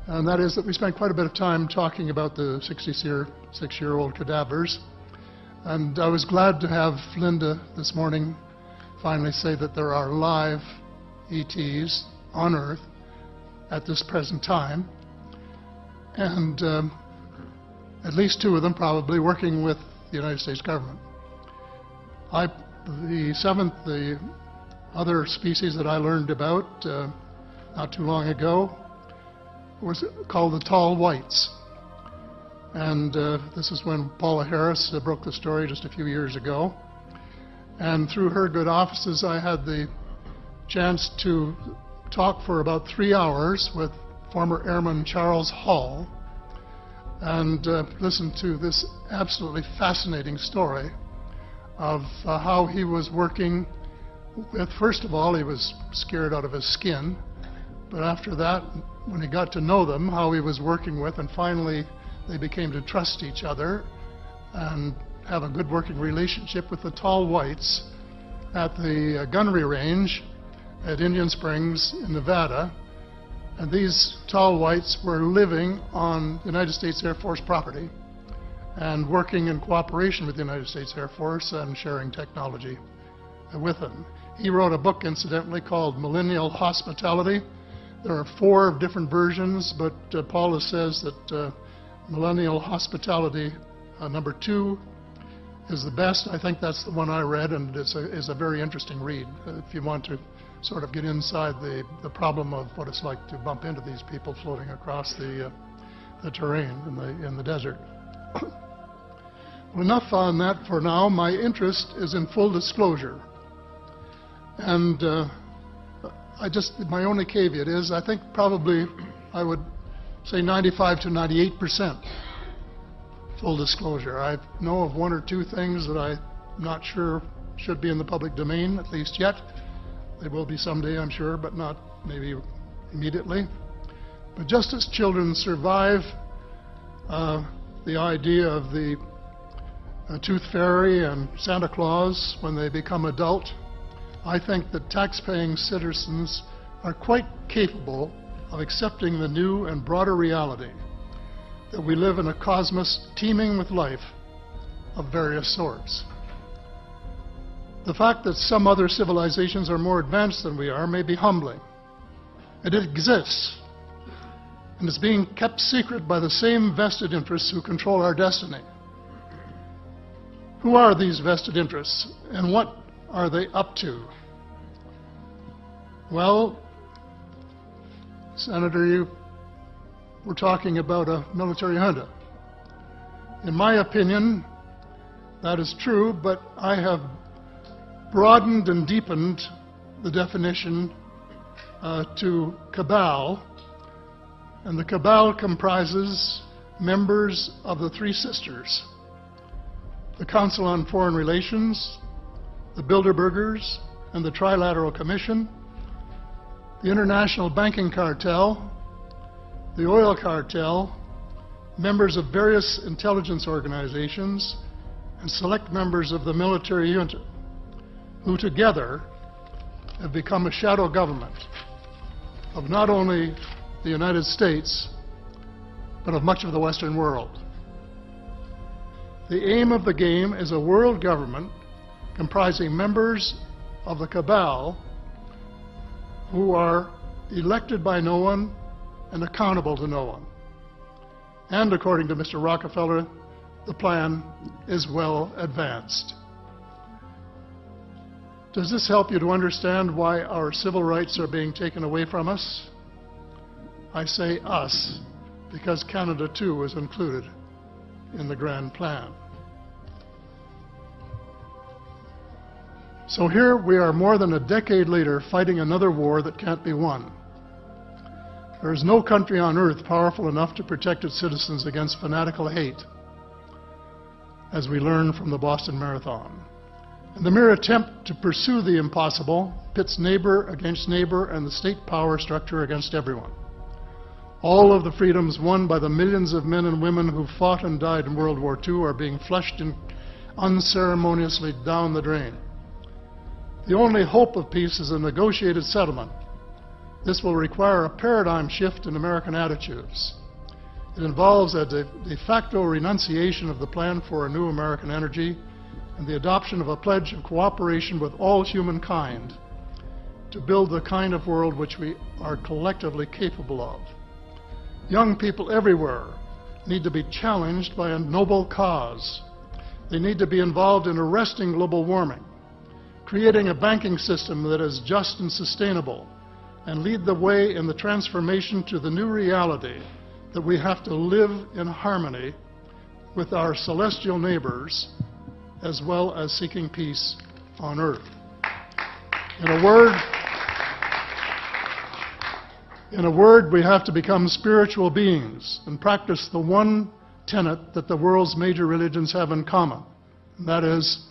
and that is that we spent quite a bit of time talking about the 66-year-old cadavers, and I was glad to have Linda this morning finally say that there are live ETs on Earth at this present time, and at least 2 of them probably working with the United States government. The other species that I learned about not too long ago was called the tall whites. And this is when Paula Harris broke the story just a few years ago. And through her good offices, I had the chance to talk for about 3 hours with former Airman Charles Hall and listen to this absolutely fascinating story of how he was working with, first of all, he was scared out of his skin, but after that, when he got to know them, how he was working with, and finally they became to trust each other and have a good working relationship with the tall whites at the gunnery range at Indian Springs in Nevada. And these tall whites were living on United States Air Force property and working in cooperation with the United States Air Force and sharing technology with them. He wrote a book, incidentally, called Millennial Hospitality. There are 4 different versions, but Paula says that Millennial Hospitality number 2 is the best. I think that's the one I read, and it's a very interesting read if you want to sort of get inside the problem of what it's like to bump into these people floating across the terrain in the desert. Well, enough on that for now. My interest is in full disclosure. And my only caveat is I think probably I would say 95 to 98% full disclosure. I know of one or two things that I'm not sure should be in the public domain, at least yet. They will be someday, I'm sure, but not maybe immediately. But just as children survive the idea of the Tooth Fairy and Santa Claus when they become adult, I think that tax-paying citizens are quite capable of accepting the new and broader reality that we live in a cosmos teeming with life of various sorts. The fact that some other civilizations are more advanced than we are may be humbling. It exists, and is being kept secret by the same vested interests who control our destiny. Who are these vested interests, and what are they up to? Well, Senator, you were talking about a military junta. In my opinion, that is true, but I have broadened and deepened the definition to cabal, and the cabal comprises members of the Three Sisters: the Council on Foreign Relations, the Bilderbergers, and the Trilateral Commission, the International Banking Cartel, the Oil Cartel, members of various intelligence organizations, and select members of the military junta, who together have become a shadow government of not only the United States, but of much of the Western world. The aim of the game is a world government comprising members of the cabal who are elected by no one and accountable to no one. And according to Mr. Rockefeller, the plan is well advanced. Does this help you to understand why our civil rights are being taken away from us? I say us, because Canada too is included in the grand plan. So here we are more than a decade later fighting another war that can't be won. There is no country on earth powerful enough to protect its citizens against fanatical hate, as we learned from the Boston Marathon. And the mere attempt to pursue the impossible pits neighbor against neighbor and the state power structure against everyone. All of the freedoms won by the millions of men and women who fought and died in World War II are being flushed unceremoniously down the drain. The only hope of peace is a negotiated settlement. This will require a paradigm shift in American attitudes. It involves a de facto renunciation of the plan for a new American energy and the adoption of a pledge of cooperation with all humankind to build the kind of world which we are collectively capable of. Young people everywhere need to be challenged by a noble cause. They need to be involved in arresting global warming, creating a banking system that is just and sustainable, and lead the way in the transformation to the new reality that we have to live in harmony with our celestial neighbors, as well as seeking peace on earth. In a word, we have to become spiritual beings and practice the one tenet that the world's major religions have in common, and that is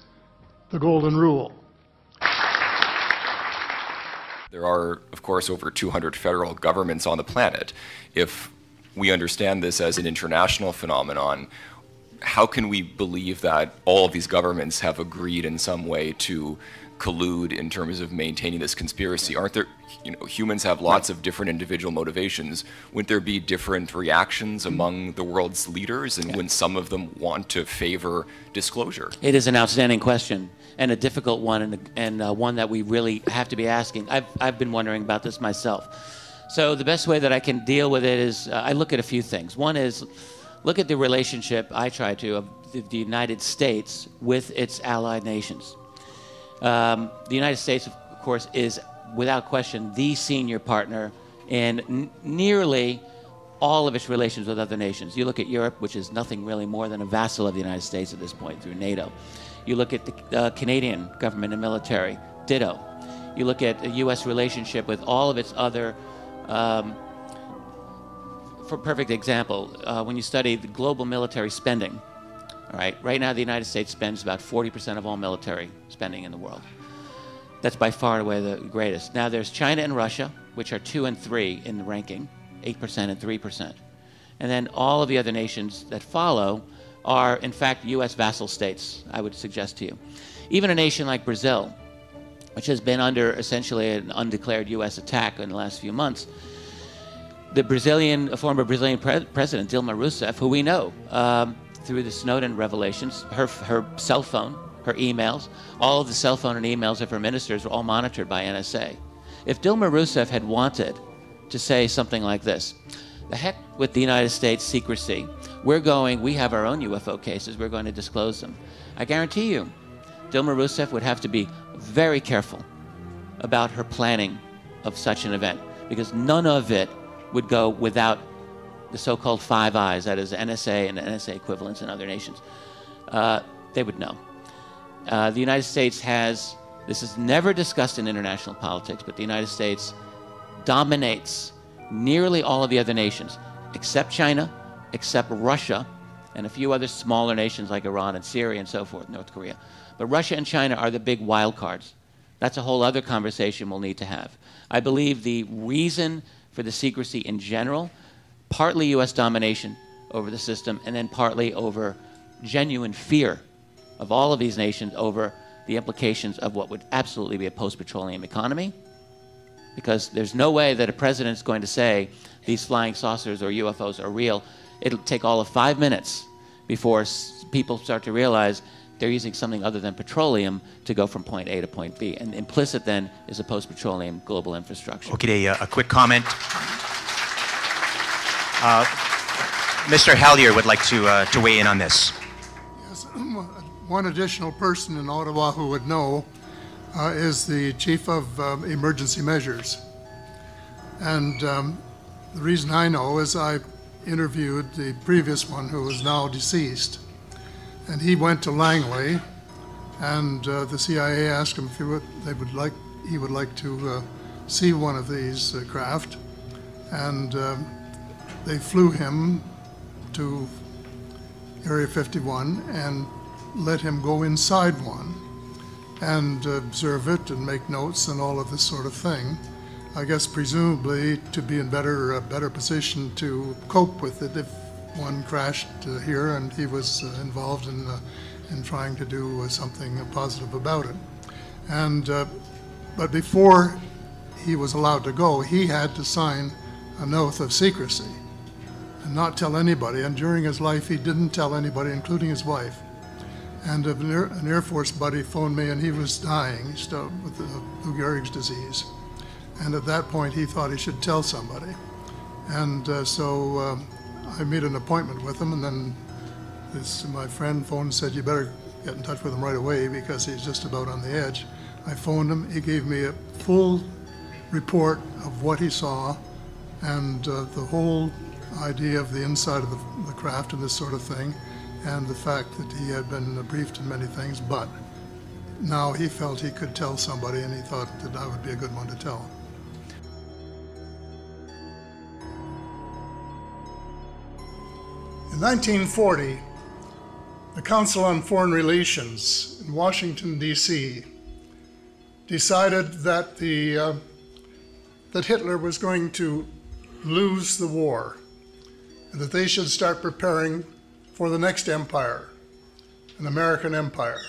the Golden Rule. There are, of course, over 200 federal governments on the planet. If we understand this as an international phenomenon, how can we believe that all of these governments have agreed in some way to collude in terms of maintaining this conspiracy? Aren't there, humans have lots of different individual motivations. Wouldn't there be different reactions among the world's leaders, and wouldn't some of them want to favor disclosure? It is an outstanding question, and a difficult one, and one that we really have to be asking. I've been wondering about this myself. So the best way that I can deal with it is I look at a few things. One is look at the relationship, I try to, of the United States with its allied nations. The United States, of course, is without question the senior partner in nearly all of its relations with other nations. You look at Europe, which is nothing really more than a vassal of the United States at this point through NATO. You look at the Canadian government and military, ditto. You look at the U.S. relationship with all of its other, for perfect example, when you study the global military spending, all right now the United States spends about 40% of all military spending in the world. That's by far and away the greatest. Now there's China and Russia, which are 2 and 3 in the ranking, 8% and 3%. And then all of the other nations that follow are, in fact, U.S. vassal states, I would suggest to you. Even a nation like Brazil, which has been under essentially an undeclared U.S. attack in the last few months, the former Brazilian president, Dilma Rousseff, who we know through the Snowden revelations, her cell phone, her emails, all of the cell phone and emails of her ministers were all monitored by NSA. If Dilma Rousseff had wanted to say something like this, the heck with the United States secrecy, we have our own UFO cases, we're going to disclose them. I guarantee you, Dilma Rousseff would have to be very careful about her planning of such an event, because none of it would go without the so-called Five Eyes, that is NSA and NSA equivalents in other nations. They would know. The United States has, this is never discussed in international politics, but the United States dominates nearly all of the other nations, except China, except Russia, and a few other smaller nations like Iran and Syria and so forth, North Korea. But Russia and China are the big wild cards. That's a whole other conversation we'll need to have. I believe the reason for the secrecy in general, partly U.S. domination over the system, and then partly over genuine fear of all of these nations over the implications of what would absolutely be a post-petroleum economy, because there's no way that a president's going to say these flying saucers or UFOs are real. It'll take all of 5 minutes before people start to realize they're using something other than petroleum to go from point A to point B. And implicit then is a post-petroleum global infrastructure. Okay, a quick comment. Mr. Hallier would like to weigh in on this. Yes, one additional person in Ottawa who would know is the Chief of Emergency Measures. And the reason I know is I interviewed the previous one who is now deceased. And he went to Langley, and the CIA asked him if he would like to see one of these craft, and they flew him to Area 51 and let him go inside one and observe it and make notes and all of this sort of thing. I guess presumably to be in better position to cope with it if one crashed here and he was involved in trying to do something positive about it. And but before he was allowed to go, he had to sign an oath of secrecy and not tell anybody. And during his life, he didn't tell anybody, including his wife. And an Air Force buddy phoned me, and he was dying still with Lou Gehrig's disease. And at that point, he thought he should tell somebody. And so I made an appointment with him, and then my friend phoned and said, you better get in touch with him right away because he's just about on the edge. I phoned him. He gave me a full report of what he saw and the whole idea of the inside of the craft and this sort of thing, and the fact that he had been briefed in many things, but now he felt he could tell somebody, and he thought that I would be a good one to tell. In 1940, the Council on Foreign Relations in Washington, D.C. decided that that Hitler was going to lose the war, and that they should start preparing for the next empire, an American empire.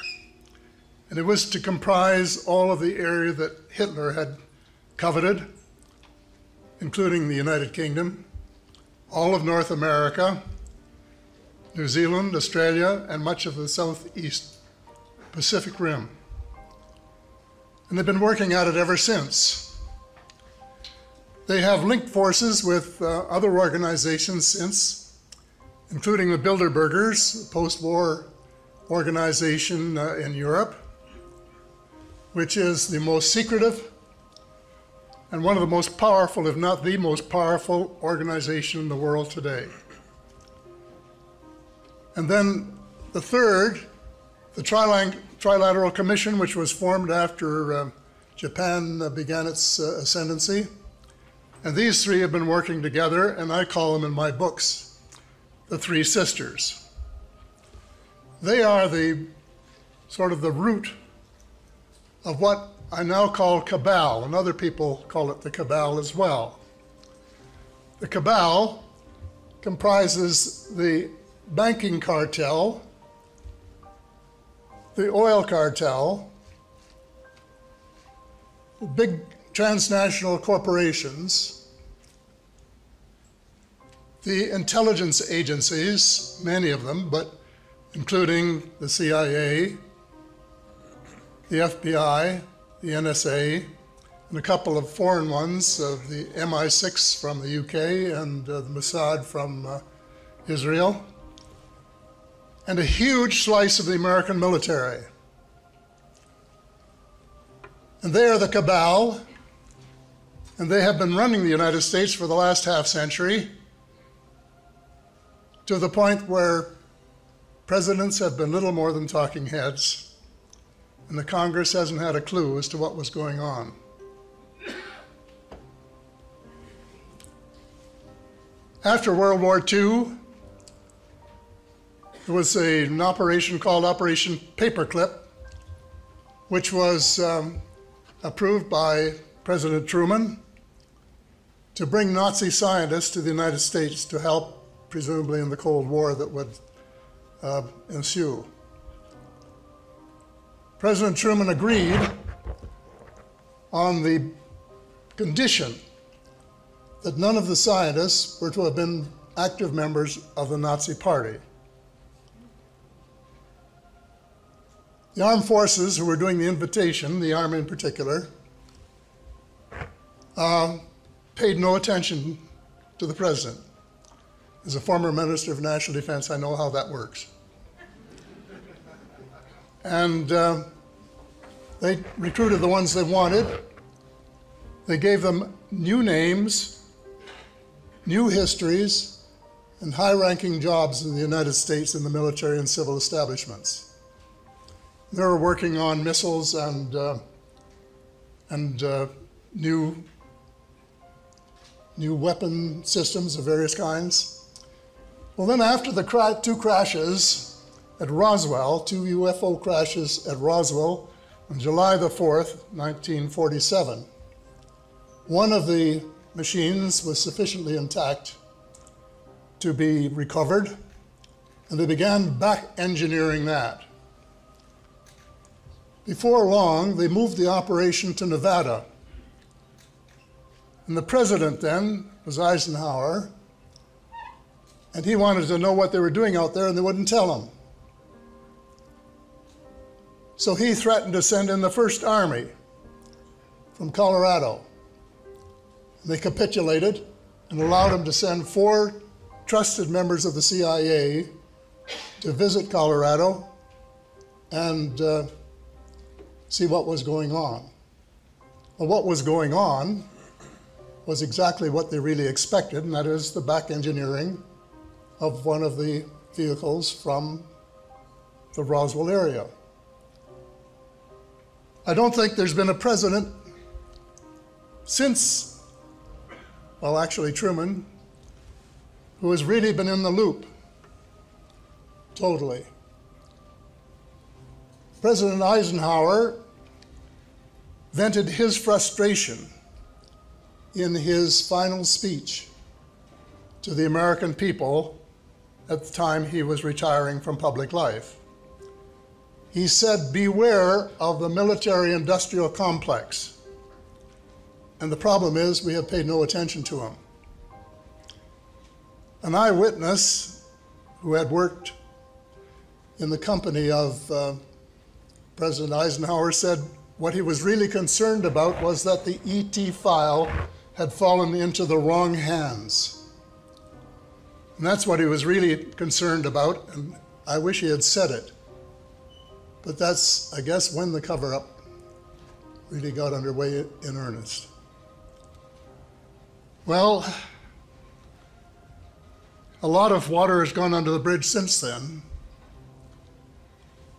And it was to comprise all of the area that Hitler had coveted, including the United Kingdom, all of North America, New Zealand, Australia, and much of the Southeast Pacific Rim. And they've been working at it ever since. They have linked forces with other organizations since, including the Bilderbergers, a post-war organization in Europe, which is the most secretive and one of the most powerful, if not the most powerful organization in the world today. And then the third, the Trilateral Commission, which was formed after Japan began its ascendancy. And these three have been working together, and I call them in my books the Three Sisters. They are the sort of the root of what I now call cabal, and other people call it the cabal as well. The cabal comprises the banking cartel, the oil cartel, big transnational corporations, the intelligence agencies, many of them, but including the CIA, the FBI, the NSA, and a couple of foreign ones, the MI6 from the UK and the Mossad from Israel, and a huge slice of the American military. And they are the cabal, and they have been running the United States for the last half century, to the point where presidents have been little more than talking heads, and the Congress hasn't had a clue as to what was going on. After World War II, there was an operation called Operation Paperclip, which was approved by President Truman to bring Nazi scientists to the United States to help, presumably in the Cold War that would ensue. President Truman agreed on the condition that none of the scientists were to have been active members of the Nazi Party. The armed forces who were doing the invitation, the Army in particular, paid no attention to the president. As a former Minister of National Defense, I know how that works. And they recruited the ones they wanted. They gave them new names, new histories, and high-ranking jobs in the United States in the military and civil establishments. They were working on missiles and new weapon systems of various kinds. Well, then after the two crashes at Roswell, two UFO crashes at Roswell on July the 4th, 1947, one of the machines was sufficiently intact to be recovered, and they began back engineering that. Before long, they moved the operation to Nevada. And the president then was Eisenhower, and he wanted to know what they were doing out there, and they wouldn't tell him. So he threatened to send in the First Army from Colorado. They capitulated and allowed him to send 4 trusted members of the CIA to visit Colorado and see what was going on. Well, what was going on was exactly what they really expected, and that is the back engineering of one of the vehicles from the Roswell area. I don't think there's been a president since, well, actually Truman, who has really been in the loop totally. President Eisenhower vented his frustration in his final speech to the American people at the time he was retiring from public life. He said, "Beware of the military-industrial complex." And the problem is we have paid no attention to him. An eyewitness who had worked in the company of President Eisenhower said what he was really concerned about was that the ET file had fallen into the wrong hands. And that's what he was really concerned about, and I wish he had said it. But that's, I guess, when the cover-up really got underway in earnest. Well, a lot of water has gone under the bridge since then.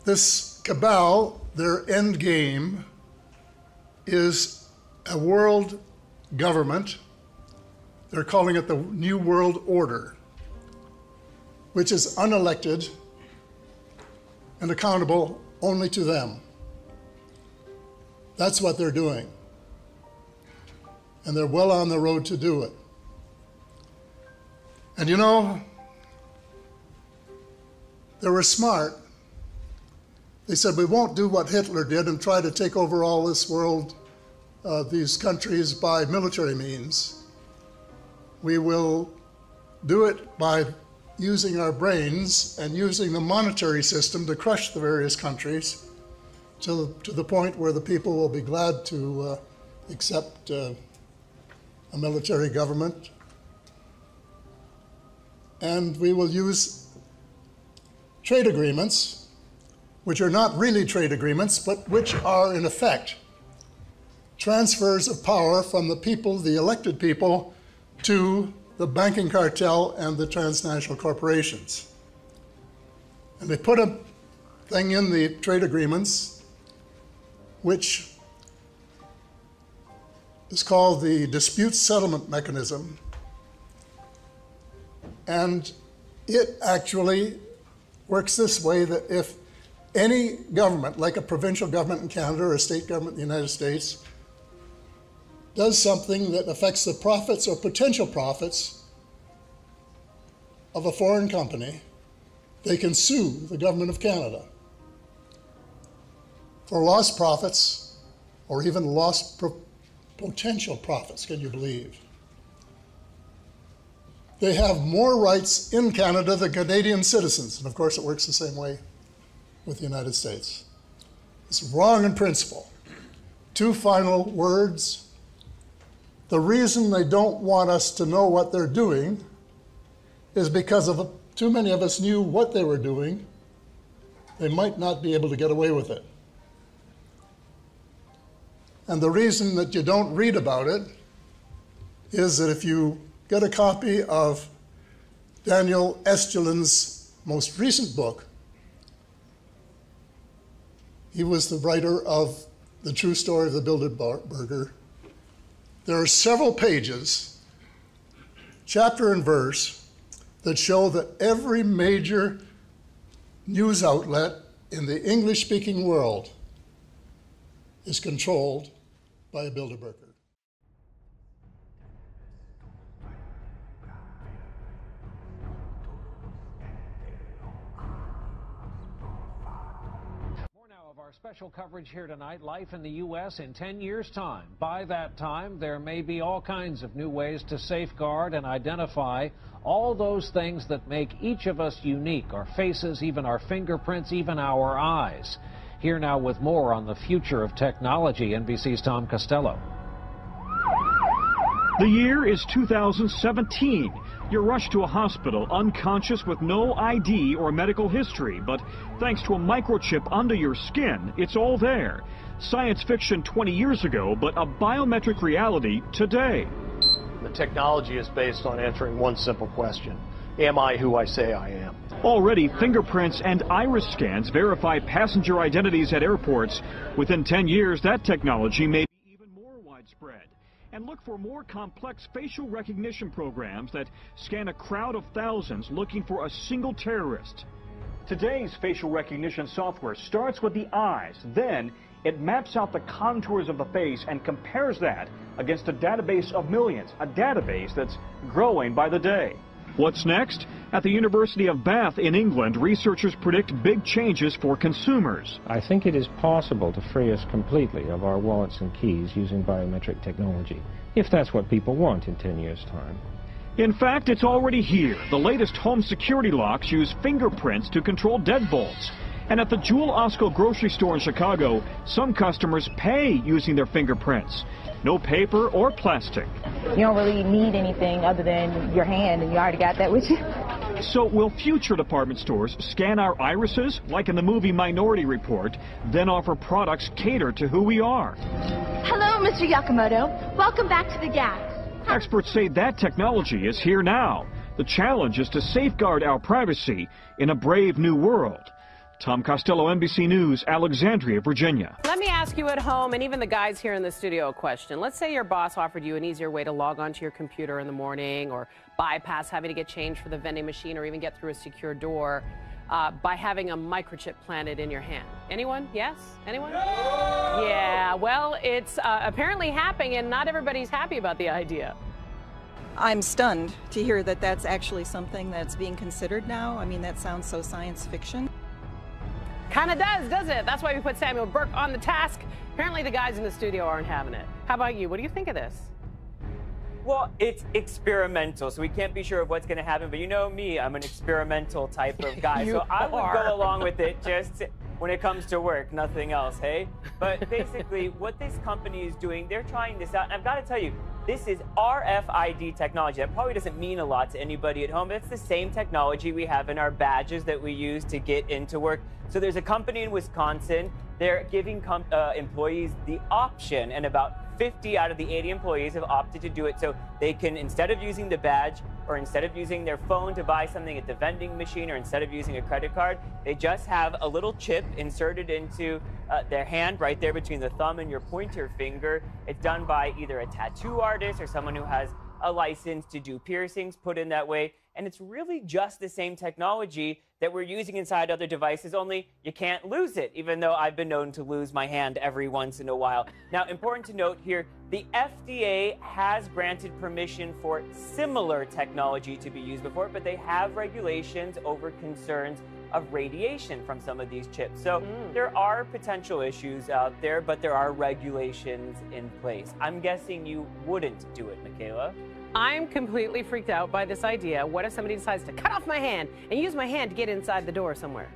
This cabal, their end game is a world government. They're calling it the New World Order, which is unelected and accountable only to them. That's what they're doing. And they're well on the road to do it. And you know, they were smart. They said, we won't do what Hitler did and try to take over all this world, these countries by military means. We will do it by using our brains and using the monetary system to crush the various countries to the point where the people will be glad to accept a military government. And we will use trade agreements, which are not really trade agreements, but which are in effect transfers of power from the people, the elected people, to the banking cartel and the transnational corporations. And they put a thing in the trade agreements which is called the dispute settlement mechanism. And it actually works this way, that if any government, like a provincial government in Canada or a state government in the United States, does something that affects the profits or potential profits of a foreign company, they can sue the government of Canada for lost profits or even lost potential profits, can you believe? They have more rights in Canada than Canadian citizens, and of course it works the same way with the United States. It's wrong in principle. Two final words. The reason they don't want us to know what they're doing is because of too many of us knew what they were doing. They might not be able to get away with it. And the reason that you don't read about it is that if you get a copy of Daniel Estulin most recent book, he was the writer of The True Story of the Bilderberger. There are several pages, chapter and verse, that show that every major news outlet in the English-speaking world is controlled by a Bilderberger. Special coverage here tonight, life in the U.S. in 10 years' time. By that time, there may be all kinds of new ways to safeguard and identify all those things that make each of us unique, our faces, even our fingerprints, even our eyes. Here now with more on the future of technology, NBC's Tom Costello. The year is 2017. You're rushed to a hospital unconscious with no ID or medical history, but thanks to a microchip under your skin, it's all there. Science fiction 20 years ago, but a biometric reality today. The technology is based on answering one simple question: am I who I say I am? Already, fingerprints and iris scans verify passenger identities at airports. Within 10 years, that technology may be even more widespread. And look for more complex facial recognition programs that scan a crowd of thousands looking for a single terrorist. Today's facial recognition software starts with the eyes. Then it maps out the contours of the face and compares that against a database of millions, a database that's growing by the day. What's next? At the University of Bath in England, researchers predict big changes for consumers. I think it is possible to free us completely of our wallets and keys using biometric technology, if that's what people want in 10 years' time. In fact, it's already here. The latest home security locks use fingerprints to control deadbolts. And at the Jewel Osco grocery store in Chicago, some customers pay using their fingerprints. No paper or plastic. You don't really need anything other than your hand, and you already got that with you. So will future department stores scan our irises, like in the movie Minority Report, then offer products catered to who we are? Hello, Mr. Yakamoto. Welcome back to the Gaps. Experts say that technology is here now. The challenge is to safeguard our privacy in a brave new world. Tom Costello, NBC News, Alexandria, Virginia. Let me ask you at home, and even the guys here in the studio, a question. Let's say your boss offered you an easier way to log onto your computer in the morning, or bypass having to get change for the vending machine, or even get through a secure door by having a microchip planted in your hand. Anyone? Yes? Anyone? No! Yeah, well, it's apparently happening, and not everybody's happy about the idea. I'm stunned to hear that that's actually something that's being considered now. I mean, that sounds so science fiction. Kind of does it? That's why we put Samuel Burke on the task. Apparently the guys in the studio aren't having it. How about you? What do you think of this? Well, it's experimental, so we can't be sure of what's going to happen. But you know me, I'm an experimental type of guy. So I would go along with it just when it comes to work, nothing else, hey? But basically, what this company is doing, they're trying this out. And I've got to tell you, this is RFID technology. That probably doesn't mean a lot to anybody at home, but it's the same technology we have in our badges that we use to get into work. So there's a company in Wisconsin. They're giving employees the option, and about 50 out of the 80 employees have opted to do it. So they can, instead of using the badge, or instead of using their phone to buy something at the vending machine, or instead of using a credit card, they just have a little chip inserted into their hand right there between the thumb and your pointer finger. It's done by either a tattoo artist or someone who has a license to do piercings put in that way. And it's really just the same technology that we're using inside other devices, only you can't lose it, even though I've been known to lose my hand every once in a while. Now, important to note here, the FDA has granted permission for similar technology to be used before, but they have regulations over concerns of radiation from some of these chips. So there are potential issues out there, but there are regulations in place. I'm guessing you wouldn't do it, Michaela. I'm completely freaked out by this idea. What if somebody decides to cut off my hand and use my hand to get inside the door somewhere?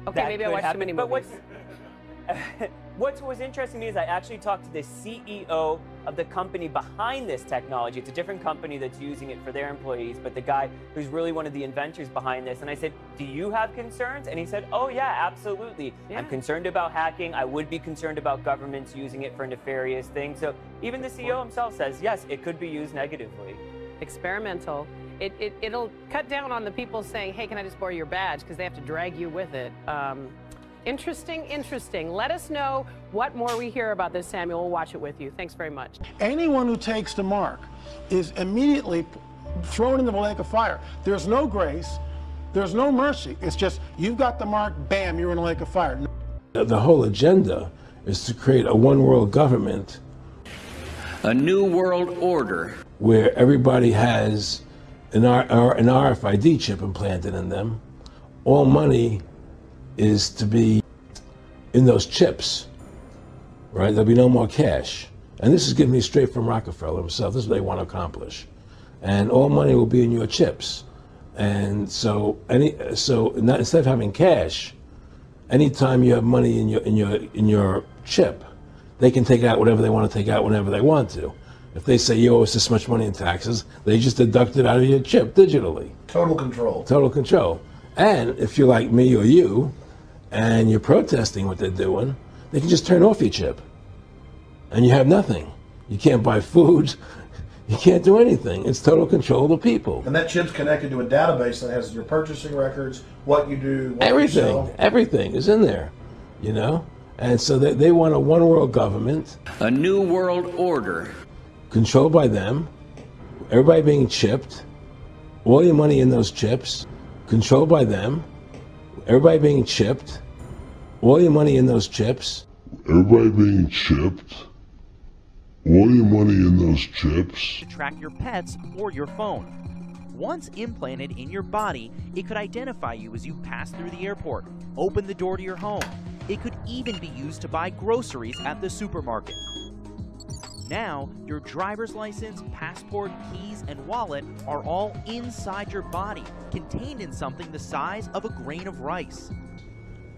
Okay, maybe I watched too many movies. What was interesting to me is I actually talked to the CEO of the company behind this technology. It's a different company that's using it for their employees, but the guy who's really one of the inventors behind this. And I said, do you have concerns? And he said, oh yeah, absolutely. Yeah. I'm concerned about hacking. I would be concerned about governments using it for nefarious things. So even the CEO himself says, yes, it could be used negatively. Experimental. It'll cut down on the people saying, hey, can I just borrow your badge? Because they have to drag you with it. Interesting, interesting. Let us know what more we hear about this, Samuel. We'll watch it with you. Thanks very much. Anyone who takes the mark is immediately thrown into the lake of fire. There's no grace. There's no mercy. It's just, you've got the mark, bam, you're in a lake of fire. The whole agenda is to create a one world government. A new world order. Where everybody has an RFID chip implanted in them. All money is to be in those chips, right? There'll be no more cash. And this is given me straight from Rockefeller himself. This is what they want to accomplish. And all money will be in your chips. And so instead of having cash, anytime you have money in your chip, they can take out whatever they want to take out whenever they want to. If they say you owe us this much money in taxes, they just deduct it out of your chip digitally. Total control. Total control. And if you're like me or you, and you're protesting what they're doing, they can just turn off your chip. And you have nothing. You can't buy food. You can't do anything. It's total control of the people. And that chip's connected to a database that has your purchasing records, what you do, what everything, you sell. Everything is in there, you know? And so they want a one world government. A new world order. Controlled by them. Everybody being chipped. All your money in those chips. Controlled by them. Everybody being chipped. All your money in those chips. Everybody being chipped. All your money in those chips. To track your pets or your phone. Once implanted in your body, it could identify you as you pass through the airport, open the door to your home. It could even be used to buy groceries at the supermarket. Now, your driver's license, passport, keys, and wallet are all inside your body, contained in something the size of a grain of rice.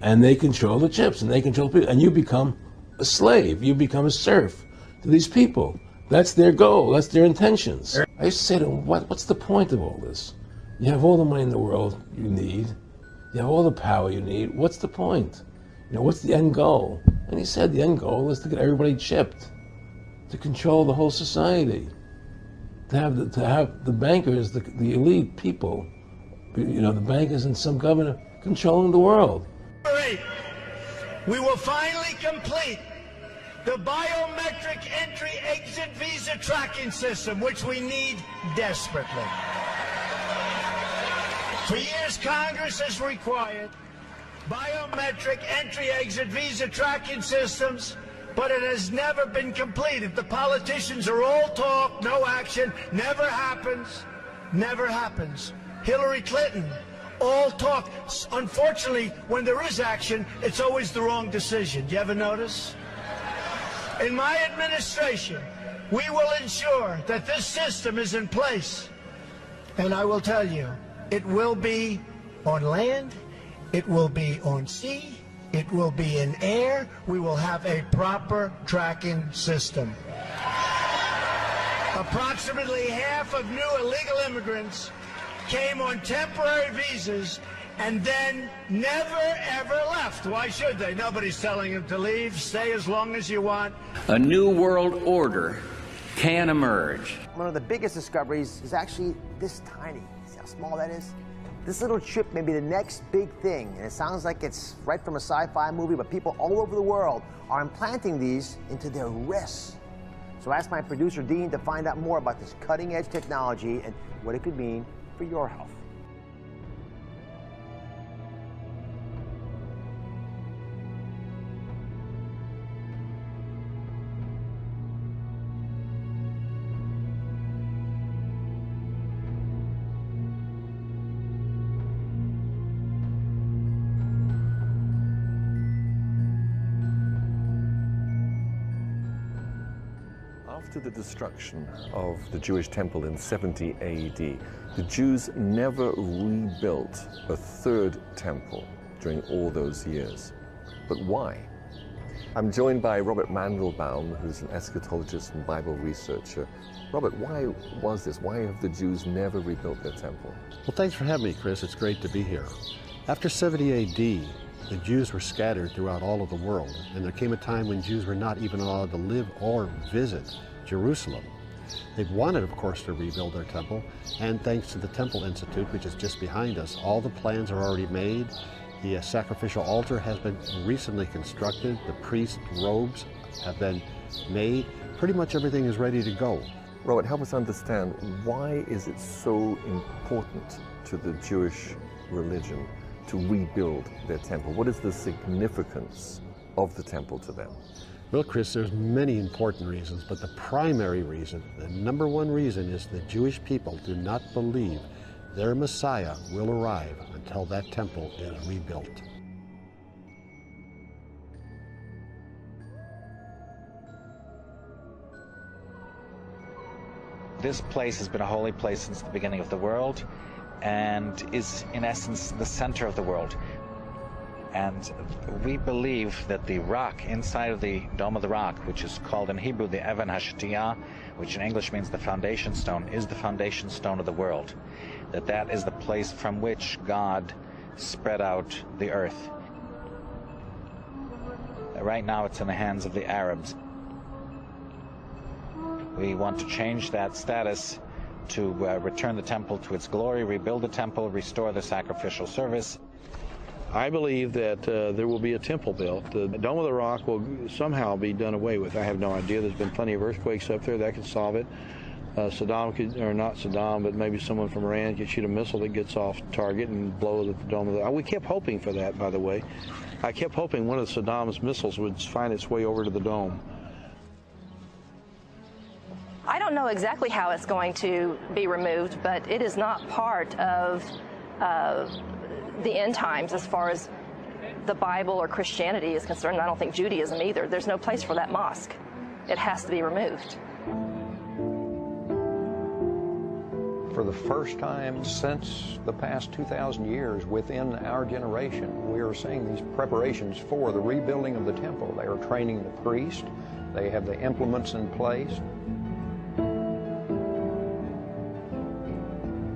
And they control the chips, and they control people, and you become a slave. You become a serf to these people. That's their goal. That's their intentions. I used to say to them, what's the point of all this? You have all the money in the world you need. You have all the power you need. What's the point? You know, what's the end goal? And he said the end goal is to get everybody chipped, to control the whole society, to have the bankers, the elite people, you know, the bankers and some governor controlling the world. we will finally complete the biometric entry-exit visa tracking system, which we need desperately. For years, Congress has required biometric entry-exit visa tracking systems, but it has never been completed. The politicians are all talk, no action, never happens, never happens. Hillary Clinton, all talk. Unfortunately, when there is action, it's always the wrong decision. Do you ever notice? In my administration, we will ensure that this system is in place. And I will tell you, it will be on land, it will be on sea, it will be in air. We will have a proper tracking system. Approximately half of new illegal immigrants came on temporary visas and then never ever left. Why should they? Nobody's telling them to leave. Stay as long as you want. A new world order can emerge. One of the biggest discoveries is actually this tiny. See how small that is? This little chip may be the next big thing, and it sounds like it's right from a sci-fi movie, but people all over the world are implanting these into their wrists. So I asked my producer, Dean, to find out more about this cutting-edge technology and what it could mean for your health. After the destruction of the Jewish temple in 70 AD, the Jews never rebuilt a third temple during all those years. But why? I'm joined by Robert Mandelbaum, who's an eschatologist and Bible researcher. Robert, why was this? Why have the Jews never rebuilt their temple? Well, thanks for having me, Chris. It's great to be here. After 70 AD, the Jews were scattered throughout all of the world, and there came a time when Jews were not even allowed to live or visit Jerusalem. They wanted, of course, to rebuild their temple, and thanks to the Temple Institute, which is just behind us, all the plans are already made. The sacrificial altar has been recently constructed. The priest robes have been made. Pretty much everything is ready to go. Robert, help us understand, why is it so important to the Jewish religion to rebuild their temple? What is the significance of the temple to them? Well, Chris, there's many important reasons, but the primary reason, the number one reason, is the Jewish people do not believe their Messiah will arrive until that temple is rebuilt. This place has been a holy place since the beginning of the world and is, in essence, the center of the world. And we believe that the rock inside of the Dome of the Rock, which is called in Hebrew the Even HaShetiyah, which in English means the foundation stone, is the foundation stone of the world. That is the place from which God spread out the earth. Right now it's in the hands of the Arabs. We want to change that status to return the temple to its glory, rebuild the temple, restore the sacrificial service. I believe that there will be a temple built. The Dome of the Rock will somehow be done away with. I have no idea. There's been plenty of earthquakes up there that could solve it. Saddam could, or not Saddam, but maybe someone from Iran could shoot a missile that gets off target and blow the Dome of the Rock. We kept hoping for that, by the way. I kept hoping one of Saddam's missiles would find its way over to the dome. I don't know exactly how it's going to be removed, but it is not part of the end times as far as the Bible or Christianity is concerned. I don't think Judaism either. There's no place for that mosque. It has to be removed. For the first time since the past 2,000 years within our generation, we are seeing these preparations for the rebuilding of the temple. They are training the priest. They have the implements in place.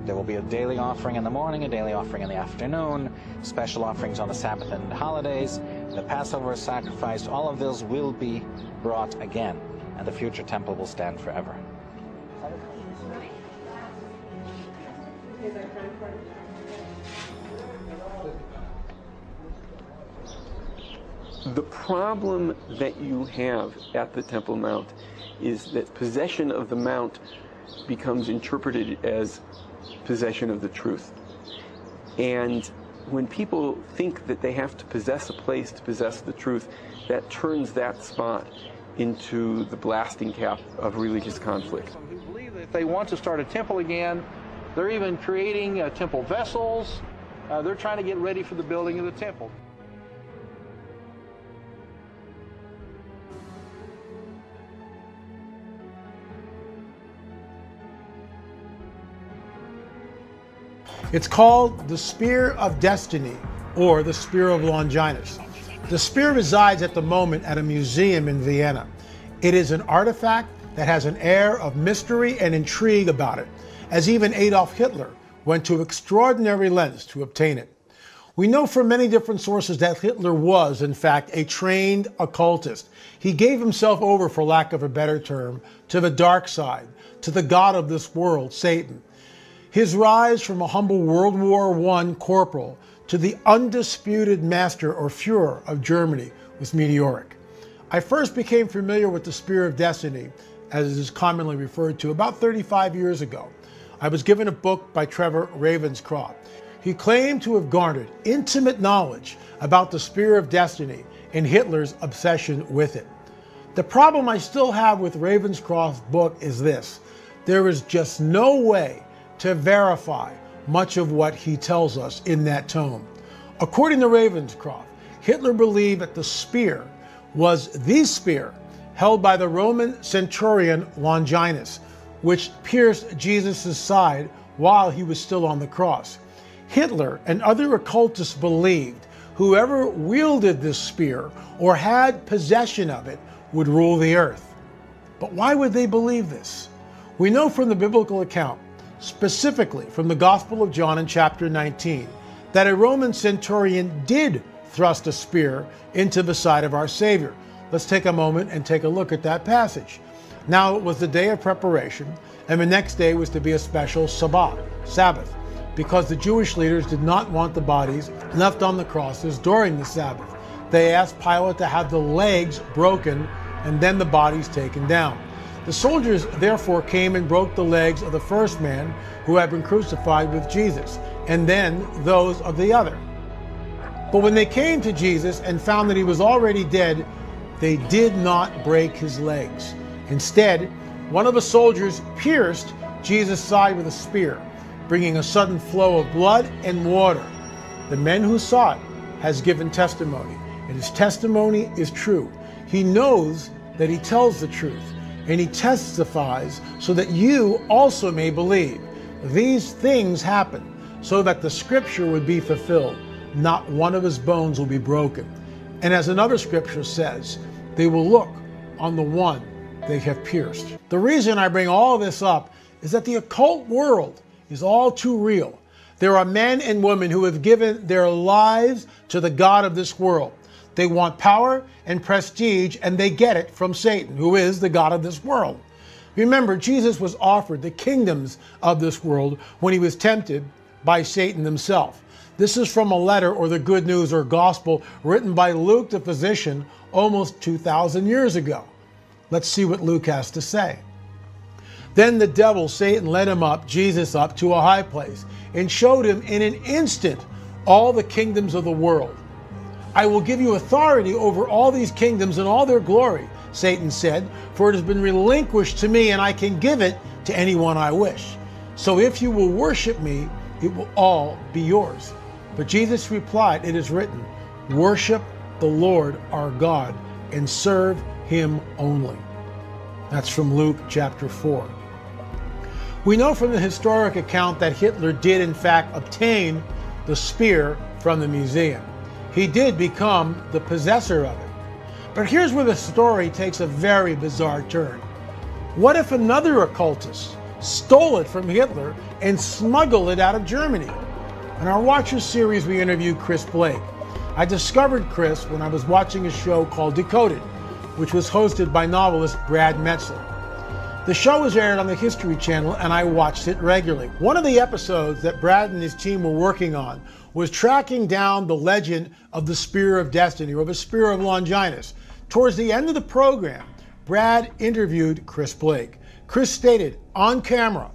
There will be a daily offering in the morning, a daily offering in the afternoon, special offerings on the Sabbath and holidays, the Passover sacrifice. All of those will be brought again, and the future temple will stand forever. The problem that you have at the Temple Mount is that possession of the Mount becomes interpreted as possession of the truth. And when people think that they have to possess a place to possess the truth, that turns that spot into the blasting cap of religious conflict. Some who believe that if they want to start a temple again, they're even creating temple vessels. They're trying to get ready for the building of the temple. It's called the Spear of Destiny, or the Spear of Longinus. The spear resides at the moment at a museum in Vienna. It is an artifact that has an air of mystery and intrigue about it, as even Adolf Hitler went to extraordinary lengths to obtain it. We know from many different sources that Hitler was, in fact, a trained occultist. He gave himself over, for lack of a better term, to the dark side, to the god of this world, Satan. His rise from a humble World War I corporal to the undisputed master or Führer of Germany was meteoric. I first became familiar with the Spear of Destiny, as it is commonly referred to, about 35 years ago. I was given a book by Trevor Ravenscroft. He claimed to have garnered intimate knowledge about the Spear of Destiny and Hitler's obsession with it. The problem I still have with Ravenscroft's book is this: there is just no way to verify much of what he tells us in that tome. According to Ravenscroft, Hitler believed that the spear was the spear held by the Roman centurion Longinus, which pierced Jesus' side while he was still on the cross. Hitler and other occultists believed whoever wielded this spear or had possession of it would rule the earth. But why would they believe this? We know from the biblical account, specifically from the Gospel of John in chapter 19, that a Roman centurion did thrust a spear into the side of our Savior. Let's take a moment and take a look at that passage. Now it was the day of preparation, and the next day was to be a special Sabbath, because the Jewish leaders did not want the bodies left on the crosses during the Sabbath. They asked Pilate to have the legs broken and then the bodies taken down. The soldiers therefore came and broke the legs of the first man who had been crucified with Jesus, and then those of the other. But when they came to Jesus and found that he was already dead, they did not break his legs. Instead, one of the soldiers pierced Jesus' side with a spear, bringing a sudden flow of blood and water. The man who saw it has given testimony, and his testimony is true. He knows that he tells the truth, and he testifies so that you also may believe. These things happen so that the scripture would be fulfilled. Not one of his bones will be broken. And as another scripture says, they will look on the one they have pierced. The reason I bring all this up is that the occult world is all too real. There are men and women who have given their lives to the god of this world. They want power and prestige, and they get it from Satan, who is the god of this world. Remember, Jesus was offered the kingdoms of this world when he was tempted by Satan himself. This is from a letter, or the good news or gospel, written by Luke the physician almost 2,000 years ago. Let's see what Luke has to say. Then the devil, Satan, led him up, Jesus up, to a high place and showed him in an instant all the kingdoms of the world. I will give you authority over all these kingdoms and all their glory, Satan said, for it has been relinquished to me, and I can give it to anyone I wish. So if you will worship me, it will all be yours. But Jesus replied, it is written, worship the Lord our God and serve him only. That's from Luke chapter 4. We know from the historic account that Hitler did in fact obtain the spear from the museum. He did become the possessor of it. But here's where the story takes a very bizarre turn. What if another occultist stole it from Hitler and smuggled it out of Germany? In our Watcher series, we interviewed Chris Blake. I discovered Chris when I was watching a show called Decoded, which was hosted by novelist Brad Metzler. The show was aired on the History Channel and I watched it regularly. One of the episodes that Brad and his team were working on was tracking down the legend of the Spear of Destiny, or the Spear of Longinus. Towards the end of the program, Brad interviewed Chris Blake. Chris stated on camera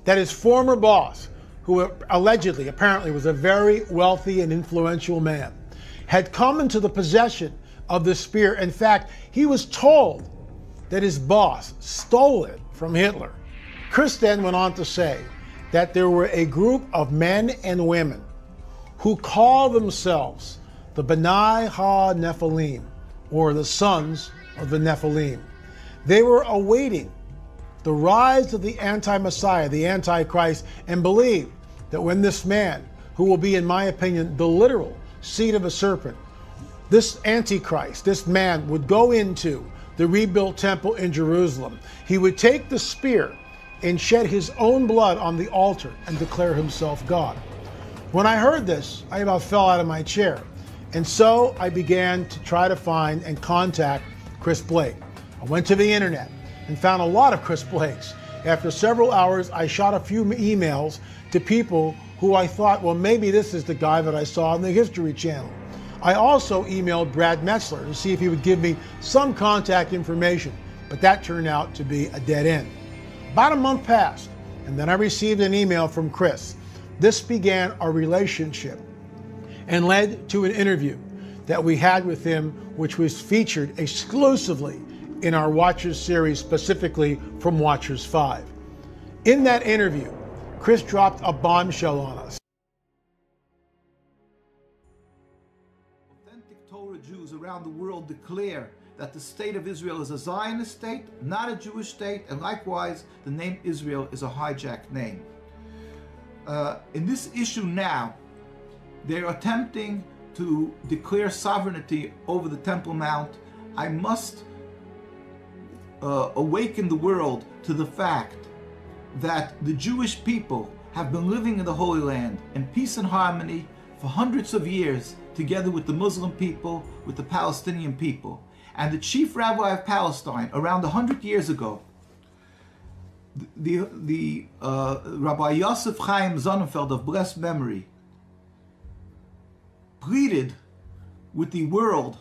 that his former boss, who allegedly, apparently was a very wealthy and influential man, had come into the possession of the spear. In fact, he was told that his boss stole it from Hitler. Chris then went on to say that there were a group of men and women who call themselves the B'nai Ha-Nephilim, or the sons of the Nephilim. They were awaiting the rise of the anti-Messiah, the Antichrist, and believed that when this man, who will be, in my opinion, the literal seed of a serpent, this Antichrist, this man would go into the rebuilt temple in Jerusalem. He would take the spear and shed his own blood on the altar and declare himself God. When I heard this, I about fell out of my chair. And so I began to try to find and contact Chris Blake. I went to the internet and found a lot of Chris Blakes. After several hours, I shot a few emails to people who I thought, well, maybe this is the guy that I saw on the History Channel. I also emailed Brad Metzler to see if he would give me some contact information, but that turned out to be a dead end. About a month passed, and then I received an email from Chris. This began our relationship and led to an interview that we had with him, which was featured exclusively in our Watchers series, specifically from Watchers 5. In that interview, Chris dropped a bombshell on us. Torah Jews around the world declare that the state of Israel is a Zionist state, not a Jewish state, and likewise the name Israel is a hijacked name. In this issue now, they're attempting to declare sovereignty over the Temple Mount. I must awaken the world to the fact that the Jewish people have been living in the Holy Land in peace and harmony for hundreds of years, together with the Muslim people, with the Palestinian people. And the chief rabbi of Palestine, around 100 years ago, the Rabbi Yosef Chaim Sonnenfeld of blessed memory, pleaded with the world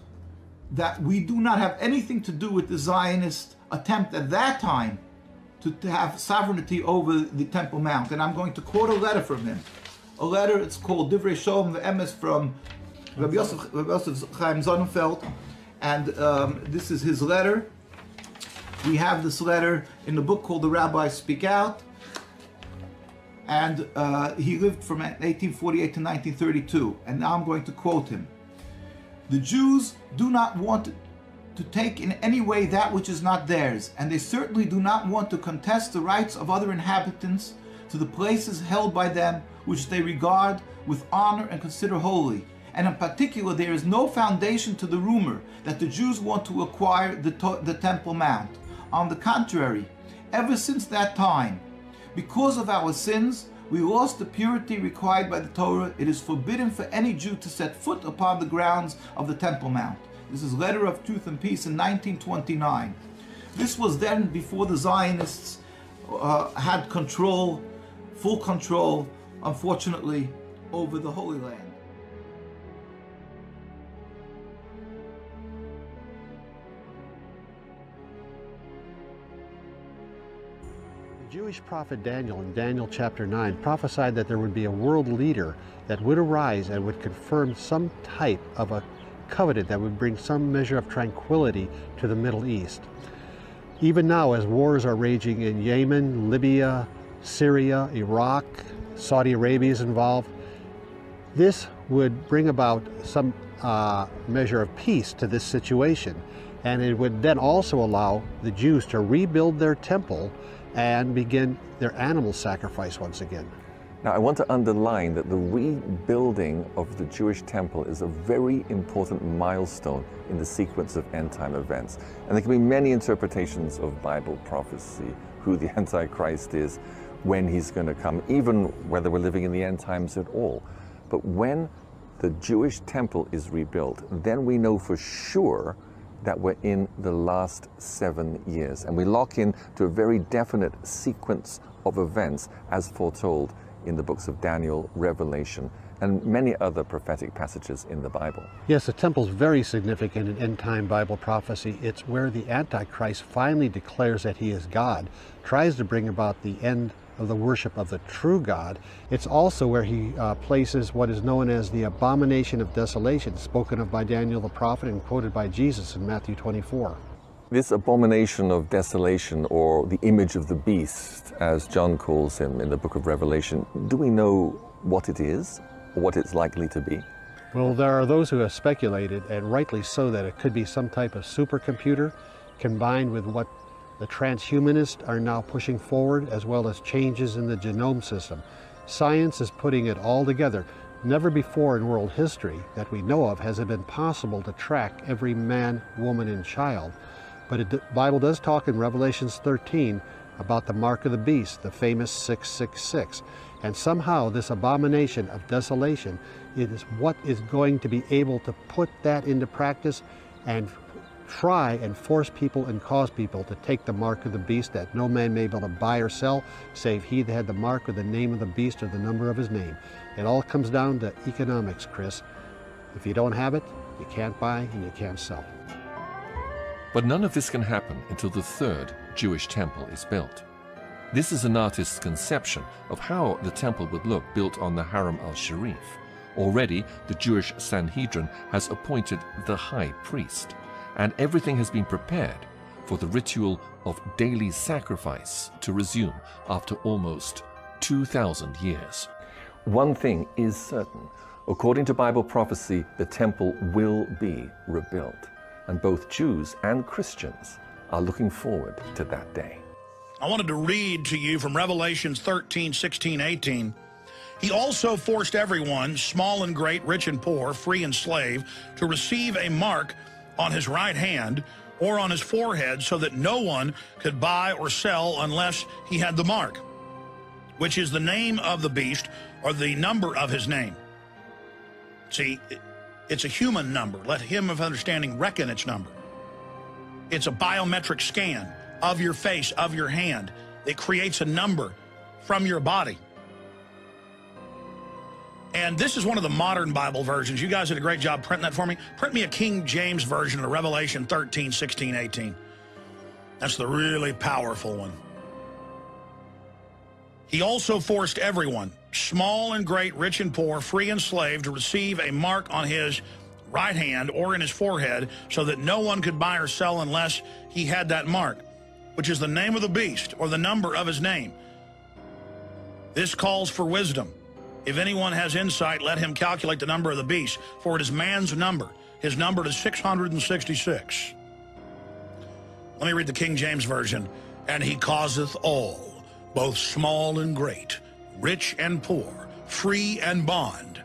that we do not have anything to do with the Zionist attempt at that time to have sovereignty over the Temple Mount. And I'm going to quote a letter from him. A letter, it's called Divrei Shalom Ve'emes from Rabbi Yosef Chaim Sonnenfeld. And this is his letter. We have this letter in the book called The Rabbis Speak Out. And he lived from 1848 to 1932. And now I'm going to quote him. The Jews do not want to take in any way that which is not theirs, and they certainly do not want to contest the rights of other inhabitants to the places held by them which they regard with honor and consider holy. And in particular, there is no foundation to the rumor that the Jews want to acquire the Temple Mount. On the contrary, ever since that time, because of our sins, we lost the purity required by the Torah. It is forbidden for any Jew to set foot upon the grounds of the Temple Mount. This is Letter of Truth and Peace in 1929. This was then before the Zionists had control, full control, unfortunately, over the Holy Land. The Jewish prophet Daniel in Daniel chapter 9 prophesied that there would be a world leader that would arise and would confirm some type of a covenant that would bring some measure of tranquility to the Middle East. Even now, as wars are raging in Yemen, Libya, Syria, Iraq, Saudi Arabia is involved, this would bring about some measure of peace to this situation. And it would then also allow the Jews to rebuild their temple and begin their animal sacrifice once again. Now, I want to underline that the rebuilding of the Jewish temple is a very important milestone in the sequence of end-time events. And there can be many interpretations of Bible prophecy, who the Antichrist is, when he's going to come, even whether we're living in the end times at all. But when the Jewish temple is rebuilt, then we know for sure that we're in the last 7 years, and we lock in to a very definite sequence of events as foretold in the books of Daniel, Revelation, and many other prophetic passages in the Bible. Yes, the temple's very significant in end-time Bible prophecy. It's where the Antichrist finally declares that he is God, tries to bring about the end of the worship of the true God. It's also where he places what is known as the abomination of desolation, spoken of by Daniel the prophet and quoted by Jesus in Matthew 24. This abomination of desolation, or the image of the beast, as John calls him in the book of Revelation, do we know what it is, or what it's likely to be? Well, there are those who have speculated, and rightly so, that it could be some type of supercomputer combined with what the transhumanists are now pushing forward, as well as changes in the genome system. Science is putting it all together. Never before in world history that we know of has it been possible to track every man, woman, and child. But the Bible does talk in Revelation 13 about the mark of the beast, the famous 666. And somehow this abomination of desolation is what is going to be able to put that into practice and try and force people and cause people to take the mark of the beast, that no man may be able to buy or sell, save he that had the mark or the name of the beast or the number of his name. It all comes down to economics, Chris. If you don't have it, you can't buy and you can't sell. But none of this can happen until the third Jewish temple is built. This is an artist's conception of how the temple would look built on the Haram al-Sharif. Already, the Jewish Sanhedrin has appointed the high priest, and everything has been prepared for the ritual of daily sacrifice to resume after almost 2,000 years. One thing is certain. According to Bible prophecy, the temple will be rebuilt, and both Jews and Christians are looking forward to that day. I wanted to read to you from Revelations 13, 16, 18. He also forced everyone, small and great, rich and poor, free and slave, to receive a mark on his right hand or on his forehead, so that no one could buy or sell unless he had the mark, which is the name of the beast or the number of his name. See, it's a human number. Let him of understanding reckon its number. It's a biometric scan of your face, of your hand. It creates a number from your body. And this is one of the modern Bible versions. You guys did a great job printing that for me. Print me a King James version of Revelation 13, 16, 18. That's the really powerful one. He also forced everyone, small and great, rich and poor, free and slave, to receive a mark on his right hand or in his forehead, so that no one could buy or sell unless he had that mark, which is the name of the beast or the number of his name. This calls for wisdom. If anyone has insight, let him calculate the number of the beast, for it is man's number. His number is 666. Let me read the King James Version. And he causeth all, both small and great, rich and poor, free and bond,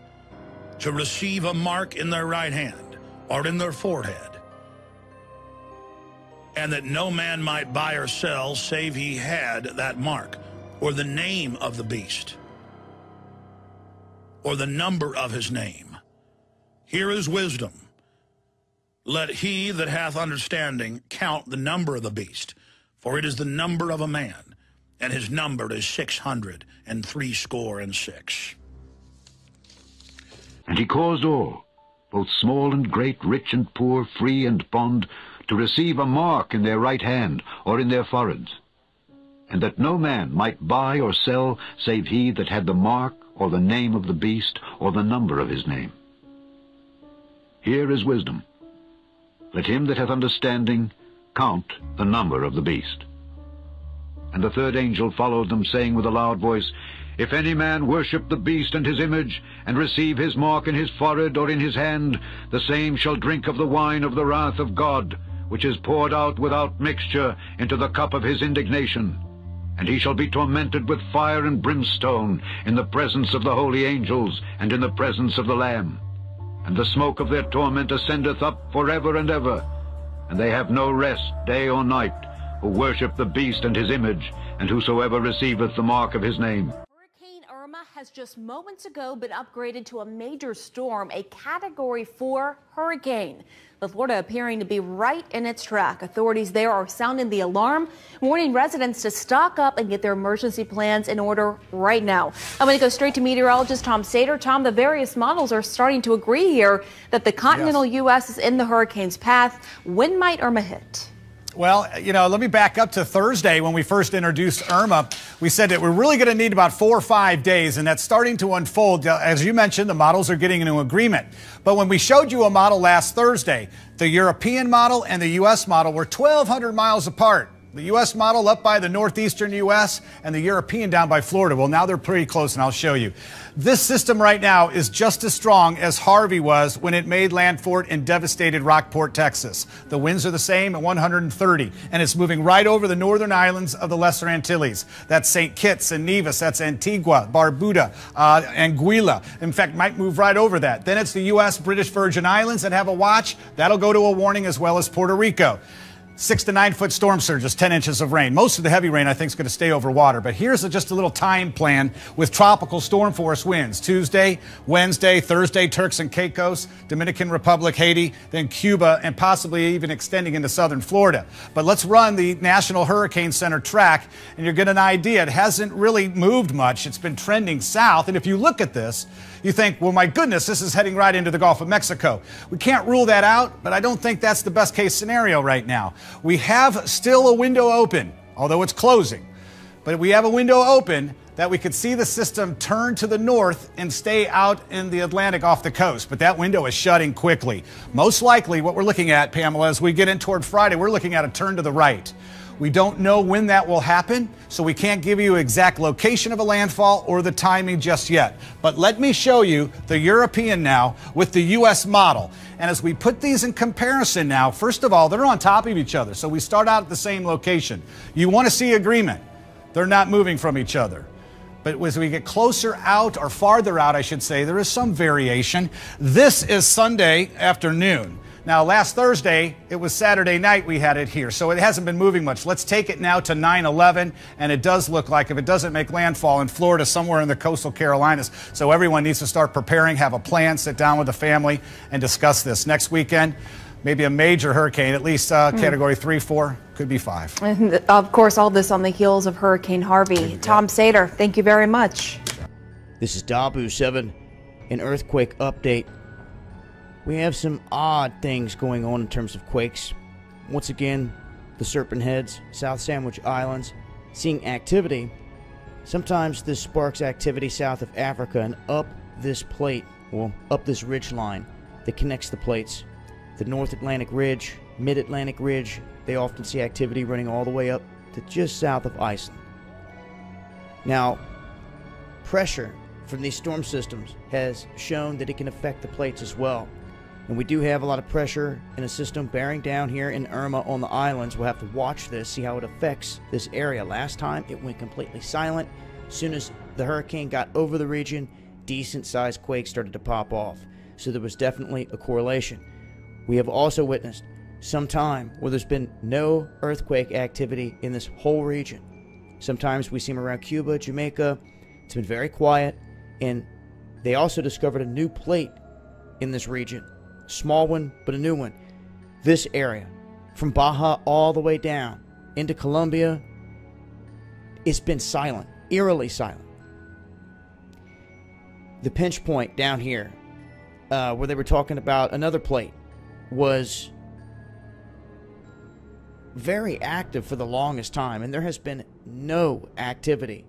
to receive a mark in their right hand or in their forehead, and that no man might buy or sell save he had that mark, or the name of the beast, or the number of his name. Here is wisdom. Let he that hath understanding count the number of the beast, for it is the number of a man, and his number is 666. And he caused all, both small and great, rich and poor, free and bond, to receive a mark in their right hand or in their foreheads, and that no man might buy or sell save he that had the mark or the name of the beast or the number of his name. Here is wisdom. Let him that hath understanding count the number of the beast. And the third angel followed them, saying with a loud voice, If any man worship the beast and his image, and receive his mark in his forehead or in his hand, the same shall drink of the wine of the wrath of God, which is poured out without mixture into the cup of his indignation. And he shall be tormented with fire and brimstone in the presence of the holy angels and in the presence of the Lamb. And the smoke of their torment ascendeth up forever and ever. And they have no rest day or night, who worship the beast and his image, and whosoever receiveth the mark of his name. Hurricane Irma has has just moments ago been upgraded to a major storm, a Category 4 hurricane. With Florida appearing to be right in its track, authorities there are sounding the alarm, warning residents to stock up and get their emergency plans in order right now. I'm going to go straight to meteorologist Tom Sater. Tom, the various models are starting to agree here that the continental U.S. is in the hurricane's path. When might Irma hit? Well, let me back up to Thursday when we first introduced Irma. We said that we're really going to need about 4 or 5 days, and that's starting to unfold. As you mentioned, the models are getting into agreement. But when we showed you a model last Thursday, the European model and the U.S. model were 1,200 miles apart. The U.S. model up by the northeastern U.S. and the European down by Florida. Well, now they're pretty close, and I'll show you. This system right now is just as strong as Harvey was when it made landfall in devastated Rockport, Texas. The winds are the same at 130, and it's moving right over the northern islands of the Lesser Antilles. That's St. Kitts and Nevis. That's Antigua, Barbuda, Anguilla. In fact, might move right over that. Then it's the U.S. British Virgin Islands that have a watch. That'll go to a warning, as well as Puerto Rico. 6 to 9 foot storm surges, 10 inches of rain. Most of the heavy rain, I think, is going to stay over water. But here's just a little time plan with tropical storm force winds. Tuesday, Wednesday, Thursday, Turks and Caicos, Dominican Republic, Haiti, then Cuba, and possibly even extending into southern Florida. But let's run the National Hurricane Center track, and you'll get an idea. It hasn't really moved much. It's been trending south. And if you look at this, you think, well, my goodness, this is heading right into the Gulf of Mexico. We can't rule that out, but I don't think that's the best case scenario right now. We have still a window open, although it's closing. But we have a window open that we could see the system turn to the north and stay out in the Atlantic off the coast. But that window is shutting quickly. Most likely what we're looking at, Pamela, as we get in toward Friday, we're looking at a turn to the right. We don't know when that will happen, so we can't give you exact location of a landfall or the timing just yet. But let me show you the European now with the U.S. model. And as we put these in comparison now, first of all, they're on top of each other. So we start out at the same location. You want to see agreement. They're not moving from each other. But as we get closer out, or farther out, I should say, there is some variation. This is Sunday afternoon. Now, last Thursday, it was Saturday night we had it here, so it hasn't been moving much. Let's take it now to 9/11, and it does look like, if it doesn't make landfall in Florida, somewhere in the coastal Carolinas. So everyone needs to start preparing, have a plan, sit down with the family, and discuss this. Next weekend, maybe a major hurricane, at least Category 3, 4, could be 5. And of course, all this on the heels of Hurricane Harvey. Tom Sater, thank you very much. This is Dabu 7, an earthquake update. We have some odd things going on in terms of quakes. Once again, the Serpent Heads, South Sandwich Islands, seeing activity. Sometimes this sparks activity south of Africa and up this plate, well, up this ridge line that connects the plates. The North Atlantic Ridge, Mid-Atlantic Ridge, they often see activity running all the way up to just south of Iceland. Now, pressure from these storm systems has shown that it can affect the plates as well. And we do have a lot of pressure in a system bearing down here in Irma on the islands. We'll have to watch this, see how it affects this area. Last time, it went completely silent. As soon as the hurricane got over the region, decent-sized quakes started to pop off. So there was definitely a correlation. We have also witnessed some time where there's been no earthquake activity in this whole region. Sometimes we see them around Cuba, Jamaica. It's been very quiet. And they also discovered a new plate in this region. Small one, but a new one. This area, from Baja all the way down into Colombia, it's been silent, eerily silent. The pinch point down here, where they were talking about another plate, was very active for the longest time, and there has been no activity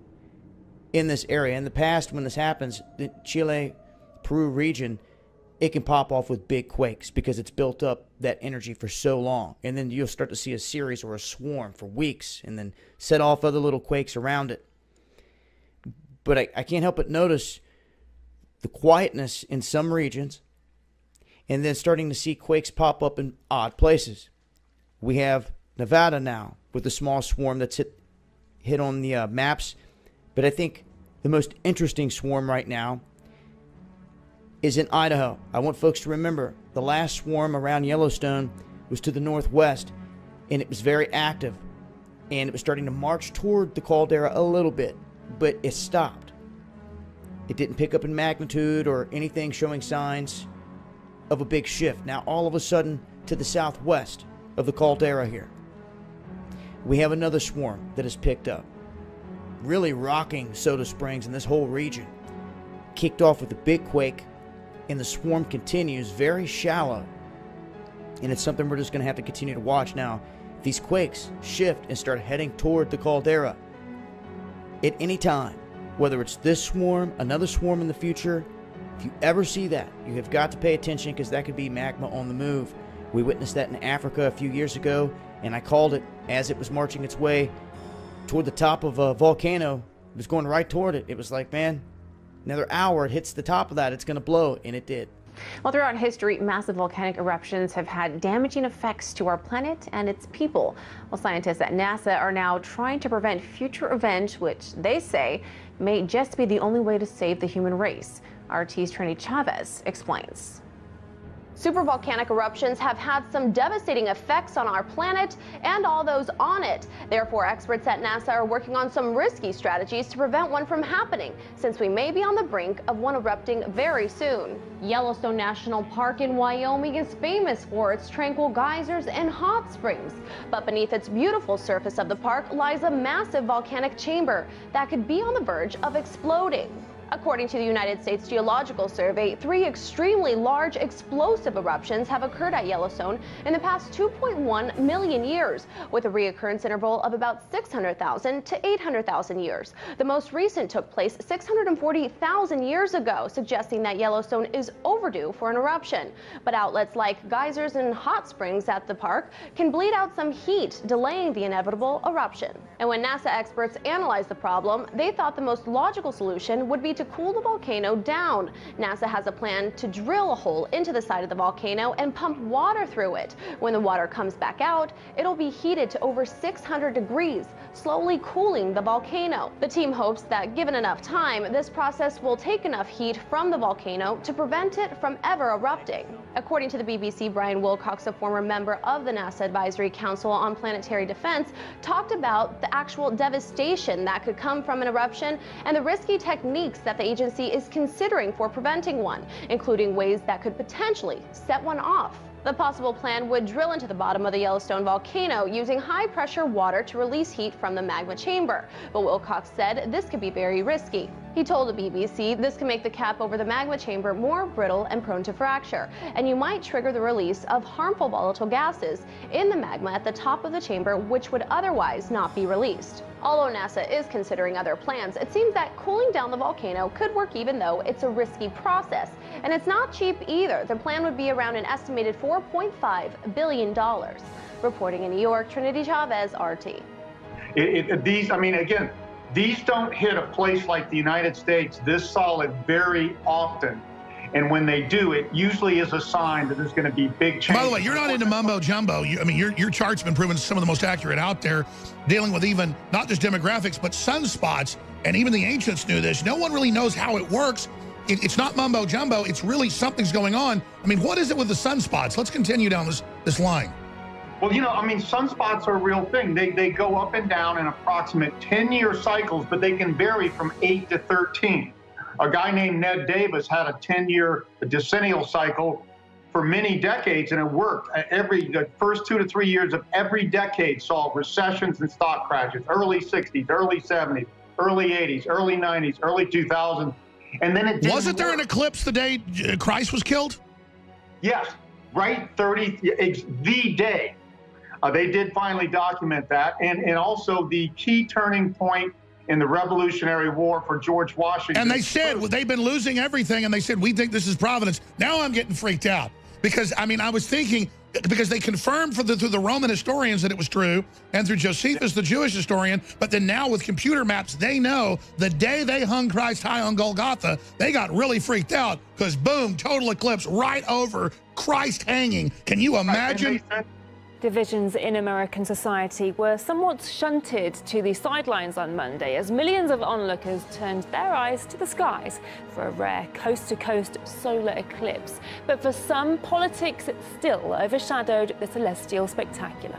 in this area. In the past, when this happens, the Chile, Peru region, it can pop off with big quakes because it's built up that energy for so long. And then you'll start to see a series or a swarm for weeks and then set off other little quakes around it. But I can't help but notice the quietness in some regions and then starting to see quakes pop up in odd places. We have Nevada now with a small swarm that's hit on the maps. But I think the most interesting swarm right now is in Idaho. I want folks to remember the last swarm around Yellowstone was to the northwest, and it was very active, and it was starting to march toward the caldera a little bit, but it stopped. It didn't pick up in magnitude or anything showing signs of a big shift. Now, all of a sudden, to the southwest of the caldera here, we have another swarm that has picked up, really rocking Soda Springs and this whole region. Kicked off with a big quake, and the swarm continues very shallow. And it's something we're just going to have to continue to watch now. If these quakes shift and start heading toward the caldera at any time, whether it's this swarm, another swarm in the future, if you ever see that, you have got to pay attention, because that could be magma on the move. We witnessed that in Africa a few years ago, and I called it as it was marching its way toward the top of a volcano. It was going right toward it. It was like, man, another hour, it hits the top of that, it's going to blow, and it did. Well, throughout history, massive volcanic eruptions have had damaging effects to our planet and its people. Well, scientists at NASA are now trying to prevent future events, which they say may just be the only way to save the human race. RT's Trinity Chavez explains. Supervolcanic eruptions have had some devastating effects on our planet and all those on it. Therefore, experts at NASA are working on some risky strategies to prevent one from happening, since we may be on the brink of one erupting very soon. Yellowstone National Park in Wyoming is famous for its tranquil geysers and hot springs. But beneath its beautiful surface of the park lies a massive volcanic chamber that could be on the verge of exploding. According to the United States Geological Survey, 3 extremely large explosive eruptions have occurred at Yellowstone in the past 2.1 million years, with a reoccurrence interval of about 600,000 to 800,000 years. The most recent took place 640,000 years ago, suggesting that Yellowstone is overdue for an eruption. But outlets like geysers and hot springs at the park can bleed out some heat, delaying the inevitable eruption. And when NASA experts analyzed the problem, they thought the most logical solution would be to cool the volcano down. NASA has a plan to drill a hole into the side of the volcano and pump water through it. When the water comes back out, it'll be heated to over 600 degrees, slowly cooling the volcano. The team hopes that given enough time, this process will take enough heat from the volcano to prevent it from ever erupting. According to the BBC, Brian Wilcox, a former member of the NASA Advisory Council on Planetary Defense, talked about the actual devastation that could come from an eruption and the risky techniques that the agency is considering for preventing one, including ways that could potentially set one off. The possible plan would drill into the bottom of the Yellowstone volcano using high-pressure water to release heat from the magma chamber. But Wilcox said this could be very risky. He told the BBC this can make the cap over the magma chamber more brittle and prone to fracture, and you might trigger the release of harmful volatile gases in the magma at the top of the chamber, which would otherwise not be released. Although NASA is considering other plans, it seems that cooling down the volcano could work, even though it's a risky process. And it's not cheap either. The plan would be around an estimated $4.5 billion. Reporting in New York, Trinity Chavez, RT. These don't hit a place like the United States this solid very often. And when they do, it usually is a sign that there's going to be big changes. By the way, you're not into mumbo jumbo. Your chart's been proven some of the most accurate out there, dealing with even not just demographics, but sunspots. And even the ancients knew this. No one really knows how it works. It's not mumbo jumbo. It's really something's going on. What is it with the sunspots? Let's continue down this line. Well, sunspots are a real thing. They go up and down in approximate 10-year cycles, but they can vary from 8 to 13. A guy named Ned Davis had a 10-year decennial cycle for many decades, and it worked. The first 2 to 3 years of every decade saw recessions and stock crashes, early 60s, early 70s, early 80s, early 90s, early 2000s. And then it wasn't there an eclipse the day Christ was killed? Yes, right, the day. They did finally document that, and also the key turning point in the Revolutionary War for George Washington. And they said, they've been losing everything, and they said, we think this is providence. Now I'm getting freaked out because, I was thinking, because they confirmed through the Roman historians that it was true, and through Josephus, the Jewish historian, but then now with computer maps, they know the day they hung Christ high on Golgotha, they got really freaked out because, boom, total eclipse right over Christ hanging. Can you imagine? Divisions in American society were somewhat shunted to the sidelines on Monday as millions of onlookers turned their eyes to the skies for a rare coast-to-coast solar eclipse. But for some, politics still overshadowed the celestial spectacular.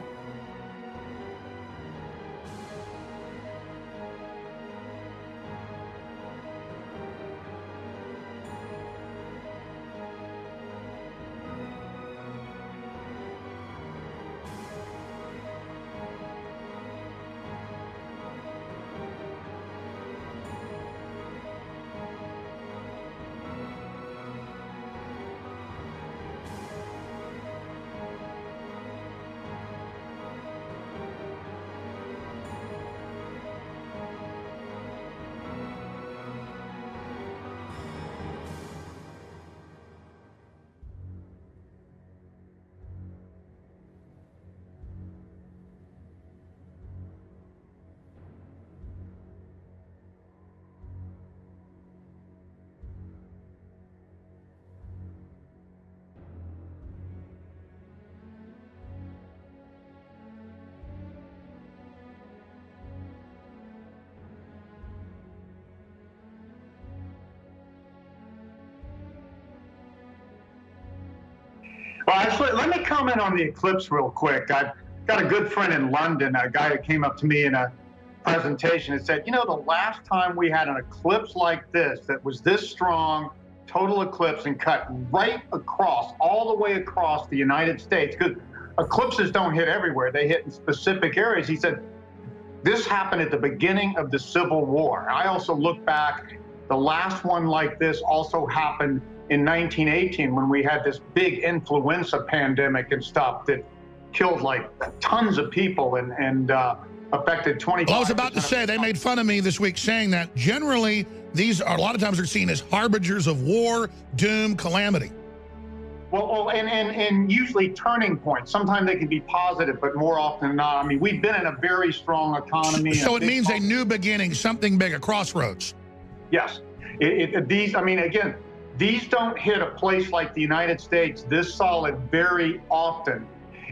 Well, actually, let me comment on the eclipse real quick. I've got a good friend in London, a guy that came up to me in a presentation and said, you know, the last time we had an eclipse like this that was this strong, total eclipse, and cut right across, all the way across the United States, because eclipses don't hit everywhere, they hit in specific areas. He said, this happened at the beginning of the Civil War. I also look back, the last one like this also happened in 1918 when we had this big influenza pandemic and stuff that killed like tons of people and affected 25%. Well, I was about to say, they made fun of me this week saying that generally these are a lot of times are seen as harbingers of war, doom, calamity. Well, and usually turning points. Sometimes they can be positive, but more often than not, I mean, we've been in a very strong economy. So it means a new beginning, something big, a crossroads. Yes. These, I mean, again, these don't hit a place like the United States this solid very often.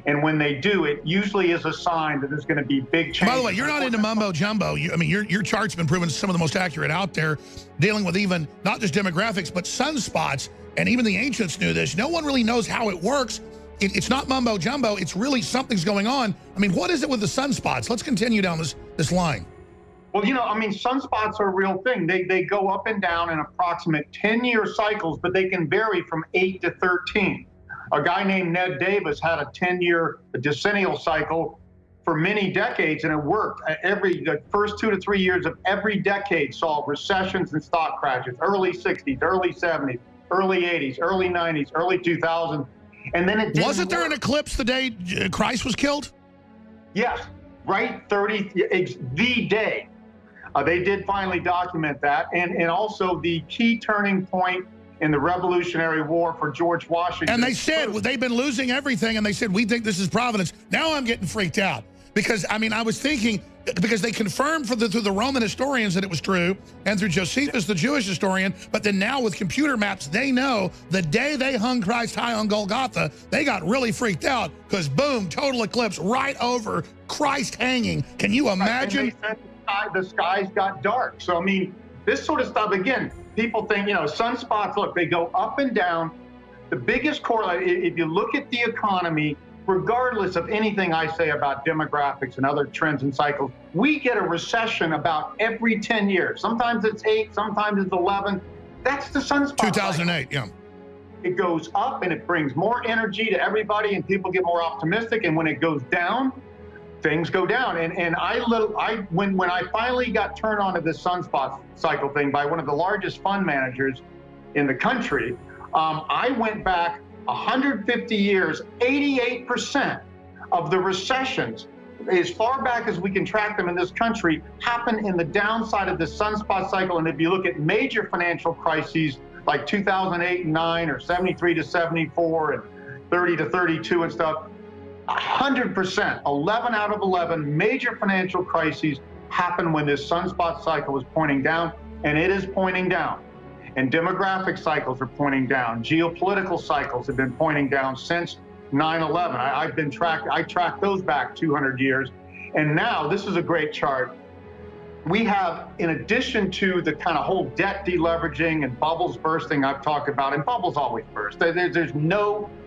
And when they do, it usually is a sign that there's going to be big changes. By the way, you're not into mumbo jumbo. I mean, your chart's been proven some of the most accurate out there, dealing with even not just demographics, but sunspots. And even the ancients knew this. No one really knows how it works. It's not mumbo jumbo. It's really something's going on. I mean, what is it with the sunspots? Let's continue down this line. Well, you know, I mean, sunspots are a real thing. They go up and down in approximate 10-year cycles, but they can vary from 8 to 13. A guy named Ned Davis had a 10-year decennial cycle for many decades, and it worked. The first 2 to 3 years of every decade saw recessions and stock crashes, early 60s, early 70s, early 80s, early 90s, early 2000s. And then it didn't Wasn't there work. an eclipse the day Christ was killed? Yes, right, the day. They did finally document that. And also the key turning point in the Revolutionary War for George Washington. And they said, well, they've been losing everything, and they said, we think this is providence. Now I'm getting freaked out. Because, I mean, I was thinking, because they confirmed through the Roman historians that it was true, and through Josephus, the Jewish historian, but then now with computer maps, they know the day they hung Christ high on Golgotha, they got really freaked out, because boom, total eclipse right over Christ hanging. Can you imagine? And they said the skies got dark. So, I mean, this sort of stuff, again, people think, you know, sunspots, look, they go up and down. The biggest correlate, if you look at the economy, regardless of anything I say about demographics and other trends and cycles, we get a recession about every 10 years. Sometimes it's 8, sometimes it's 11. That's the sunspot 2008, cycle. Yeah. It goes up and it brings more energy to everybody and people get more optimistic. And when it goes down, things go down. And when I finally got turned on to this sunspot cycle thing by one of the largest fund managers in the country, I went back 150 years, 88% of the recessions, as far back as we can track them in this country, happen in the downside of the sunspot cycle. And if you look at major financial crises like 2008 and 9 or 73 to 74 and 30 to 32 and stuff, 100%, 11 out of 11 major financial crises happen when this sunspot cycle is pointing down, and it is pointing down. And demographic cycles are pointing down. Geopolitical cycles have been pointing down since 9/11. I tracked those back 200 years. And now, this is a great chart. We have, in addition to the kind of whole debt deleveraging and bubbles bursting I've talked about, and bubbles always burst. There's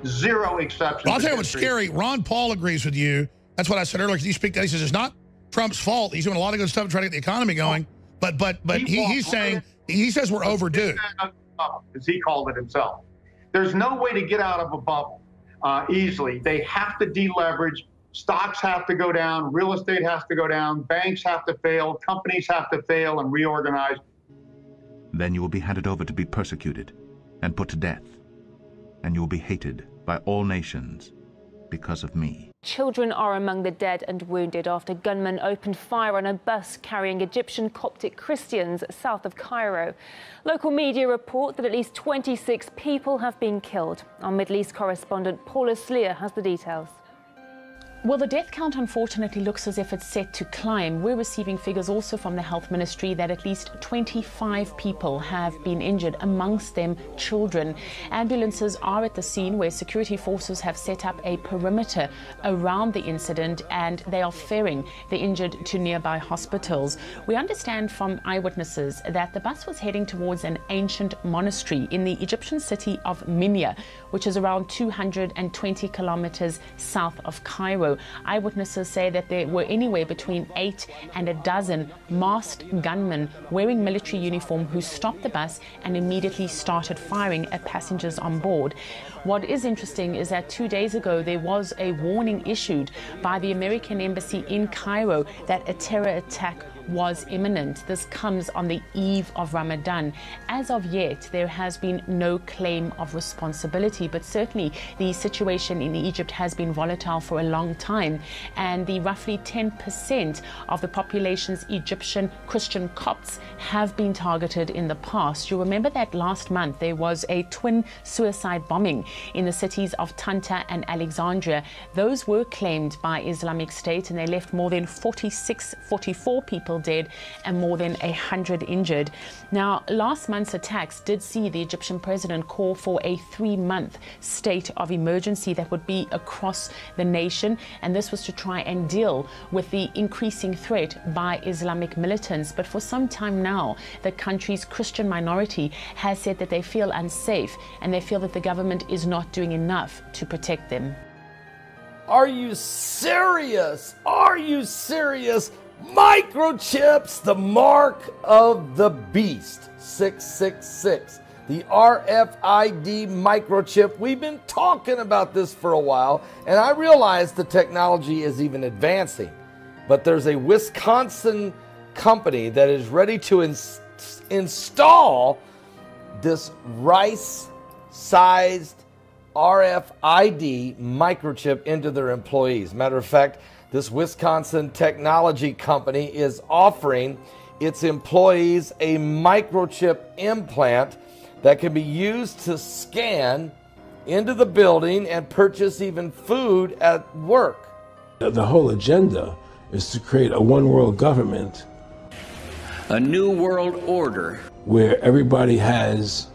zero exceptions. Well, I'll tell you what's scary. Ron Paul agrees with you. That's what I said earlier, because he says it's not Trump's fault. He's doing a lot of good stuff to try to get the economy going. But he's saying, he says we're overdue. As he called it himself. There's no way to get out of a bubble easily. They have to deleverage. Stocks have to go down. Real estate has to go down. Banks have to fail. Companies have to fail and reorganize. Then you will be handed over to be persecuted and put to death. And you will be hated by all nations because of me. Children are among the dead and wounded after gunmen opened fire on a bus carrying Egyptian Coptic Christians south of Cairo. Local media report that at least 26 people have been killed. Our Middle East correspondent Paula Slier has the details. Well, the death count unfortunately looks as if it's set to climb. We're receiving figures also from the health ministry that at least 25 people have been injured, amongst them children. Ambulances are at the scene where security forces have set up a perimeter around the incident, and they are ferrying the injured to nearby hospitals. We understand from eyewitnesses that the bus was heading towards an ancient monastery in the Egyptian city of Minya, which is around 220 kilometers south of Cairo. Eyewitnesses say that there were anywhere between 8 and a dozen masked gunmen wearing military uniform who stopped the bus and immediately started firing at passengers on board. What is interesting is that 2 days ago there was a warning issued by the American Embassy in Cairo that a terror attack was imminent. This comes on the eve of Ramadan. As of yet, there has been no claim of responsibility, but certainly the situation in Egypt has been volatile for a long time, and the roughly 10% of the population's Egyptian Christian Copts have been targeted in the past. You remember that last month there was a twin suicide bombing in the cities of Tanta and Alexandria. Those were claimed by Islamic State, and they left more than 44 people dead and more than 100 injured. Now, last month's attacks did see the Egyptian president call for a 3-month state of emergency that would be across the nation, and this was to try and deal with the increasing threat by Islamic militants. But for some time now, the country's Christian minority has said that they feel unsafe and they feel that the government is not doing enough to protect them. Are you serious? Are you serious? Microchips, the mark of the beast. 666. The RFID microchip. We've been talking about this for a while, and I realize the technology is even advancing. But there's a Wisconsin company that is ready to install this rice-sized RFID microchip into their employees. Matter of fact, this Wisconsin technology company is offering its employees a microchip implant that can be used to scan into the building and purchase even food at work. The whole agenda is to create a one world government. A new world order. Where everybody has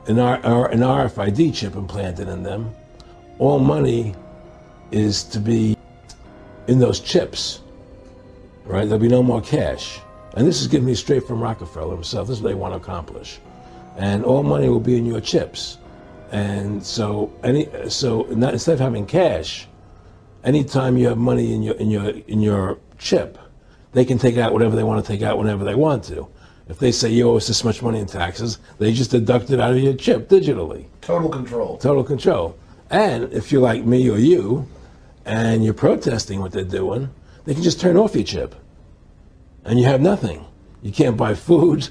an RFID chip implanted in them. All money is to be in those chips, right? There'll be no more cash. And this is giving me straight from Rockefeller himself. This is what they want to accomplish. And all money will be in your chips. And so instead of having cash, anytime you have money in your chip, they can take out whatever they want to take out whenever they want to. If they say you owe us this much money in taxes, they just deduct it out of your chip digitally. Total control. Total control. And if you're like me or you, and you're protesting what they're doing, they can just turn off your chip. And you have nothing. You can't buy food.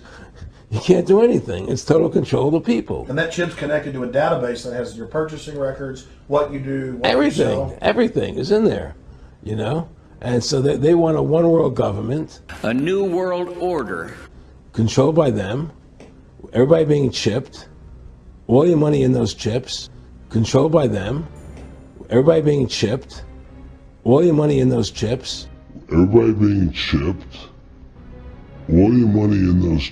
You can't do anything. It's total control of the people. And that chip's connected to a database that has your purchasing records, what you do, what everything, you sell. Everything is in there, you know? And so they want a one world government. A new world order. Controlled by them. Everybody being chipped. All your money in those chips. Controlled by them. Everybody being chipped. All your money in those chips. Everybody being chipped. All your money in those.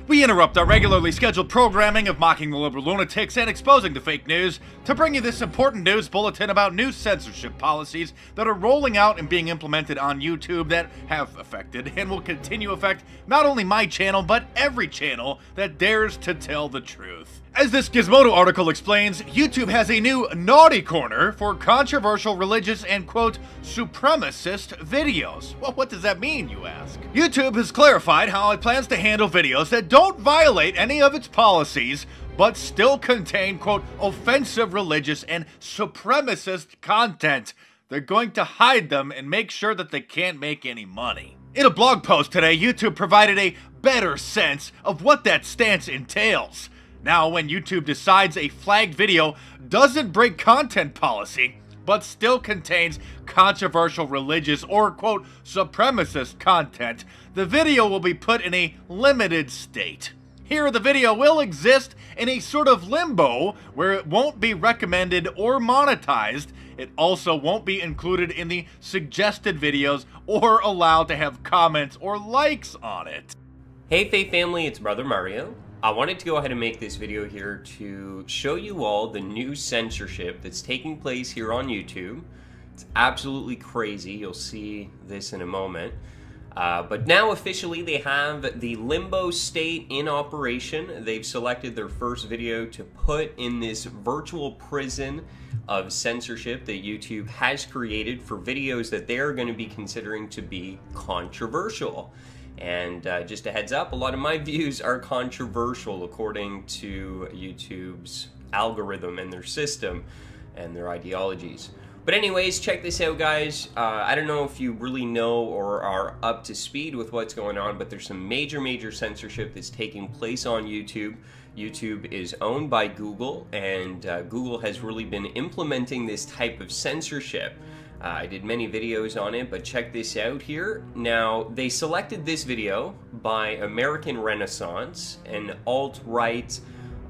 We interrupt our regularly scheduled programming of Mocking the Liberal Lunatics and Exposing the Fake News to bring you this important news bulletin about new censorship policies that are rolling out and being implemented on YouTube that have affected and will continue to affect not only my channel, but every channel that dares to tell the truth. As this Gizmodo article explains, YouTube has a new naughty corner for controversial religious and, quote, supremacist videos. Well, what does that mean, you ask? YouTube has clarified how it plans to handle videos that don't violate any of its policies, but still contain, quote, offensive religious and supremacist content. They're going to hide them and make sure that they can't make any money. In a blog post today, YouTube provided a better sense of what that stance entails. Now, when YouTube decides a flagged video doesn't break content policy, but still contains controversial religious or, quote, supremacist content, the video will be put in a limited state. Here, the video will exist in a sort of limbo where it won't be recommended or monetized It also won't be included in the suggested videos or allowed to have comments or likes on it. Hey Faith family, it's Brother Mario. I wanted to go ahead and make this video here to show you all the new censorship that's taking place here on YouTube. It's absolutely crazy. You'll see this in a moment. But now officially they have the limbo state in operation. They've selected their first video to put in this virtual prison of censorship that YouTube has created for videos that they're going to be considering to be controversial. And just a heads up, a lot of my views are controversial according to YouTube's algorithm and their system and their ideologies. But anyways, check this out, guys. I don't know if you really know or are up to speed with what's going on, but there's some major censorship that's taking place on YouTube. YouTube is owned by Google, and Google has really been implementing this type of censorship. I did many videos on it, but check this out here. Now, they selected this video by American Renaissance, an alt-right,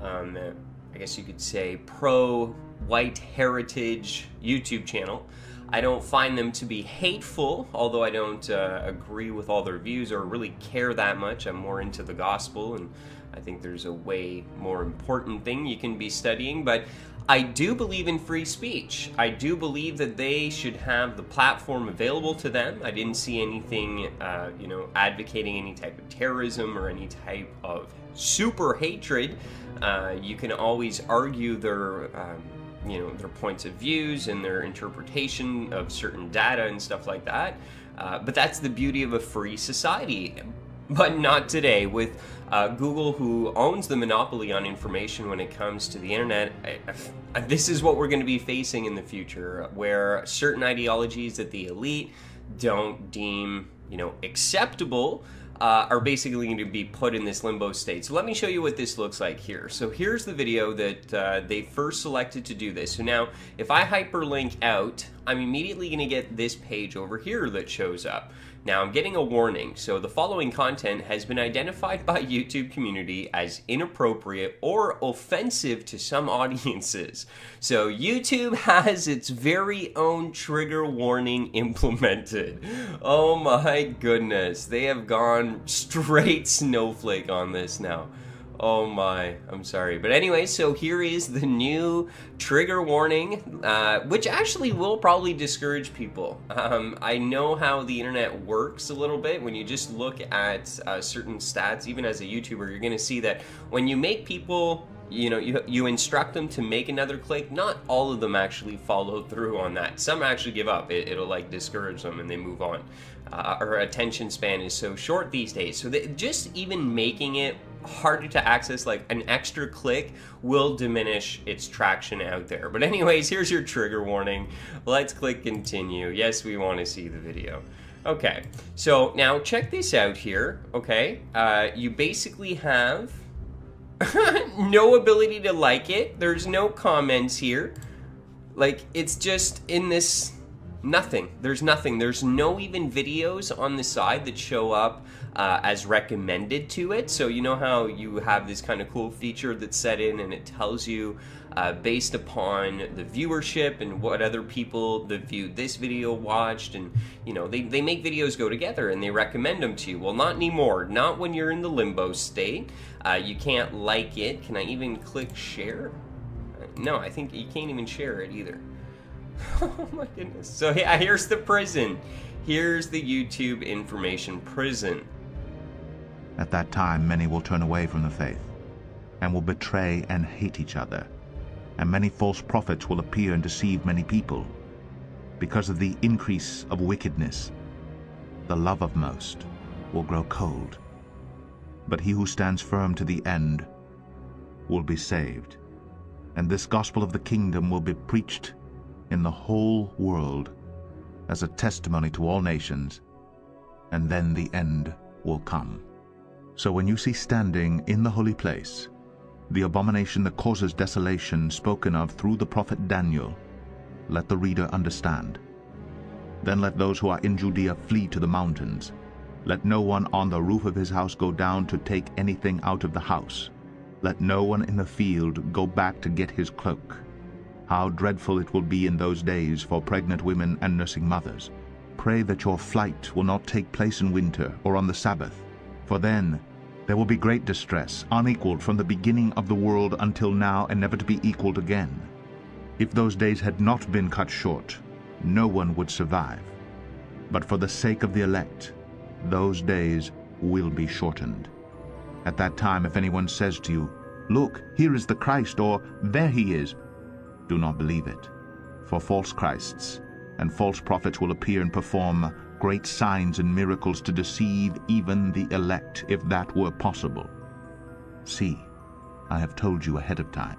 I guess you could say pro-white heritage YouTube channel. I don't find them to be hateful, although I don't agree with all their views or really care that much. I'm more into the gospel, and I think there's a way more important thing you can be studying, but I do believe in free speech. I do believe that they should have the platform available to them. I didn't see anything, advocating any type of terrorism or any type of super hatred. You can always argue their, their points of views and their interpretation of certain data and stuff like that. But that's the beauty of a free society. But not today. With Google, who owns the monopoly on information when it comes to the internet, this is what we're going to be facing in the future, where certain ideologies that the elite don't deem, acceptable, are basically going to be put in this limbo state. So let me show you what this looks like here. So here's the video that they first selected to do this. So now, if I hyperlink out, I'm immediately going to get this page over here that shows up. Now I'm getting a warning. So the following content has been identified by YouTube community as inappropriate or offensive to some audiences. So YouTube has its very own trigger warning implemented. Oh my goodness. They have gone straight snowflake on this now. Oh my, I'm sorry. But anyway, so here is the new trigger warning, which actually will probably discourage people. I know how the internet works a little bit. When you just look at certain stats, even as a YouTuber, you're gonna see that when you make people, you instruct them to make another click, not all of them actually follow through on that. Some actually give up. It'll like discourage them and they move on. Our attention span is so short these days. So just even making it harder to access, like an extra click, will diminish its traction out there. But anyways, here's your trigger warning. Let's click continue. Yes, we want to see the video. Okay, so now check this out here. Okay, you basically have no ability to like it. There's no comments here. Like, it's just in this nothing. There's nothing. There's no even videos on the side that show up as recommended to it. So you know how you have this kind of cool feature that's set in and it tells you based upon the viewership and what other people that viewed this video watched, and they make videos go together and they recommend them to you. Well, not anymore. Not when you're in the limbo state. You can't like it. Can I even click share? No, I think you can't even share it either. Oh my goodness. So yeah, here's the prison. Here's the YouTube information prison. At that time, many will turn away from the faith and will betray and hate each other. And many false prophets will appear and deceive many people. Because of the increase of wickedness, the love of most will grow cold. But he who stands firm to the end will be saved. And this gospel of the kingdom will be preached in the whole world as a testimony to all nations, and then the end will come. So when you see standing in the holy place the abomination that causes desolation spoken of through the prophet Daniel, let the reader understand. Then let those who are in Judea flee to the mountains. Let no one on the roof of his house go down to take anything out of the house. Let no one in the field go back to get his cloak. How dreadful it will be in those days for pregnant women and nursing mothers. Pray that your flight will not take place in winter or on the Sabbath, for then there will be great distress, unequaled from the beginning of the world until now, and never to be equaled again. If those days had not been cut short, no one would survive. But for the sake of the elect, those days will be shortened. At that time, if anyone says to you, "Look, here is the Christ," or "There he is," do not believe it. For false Christs and false prophets will appear and perform great signs and miracles to deceive even the elect, if that were possible. See, I have told you ahead of time.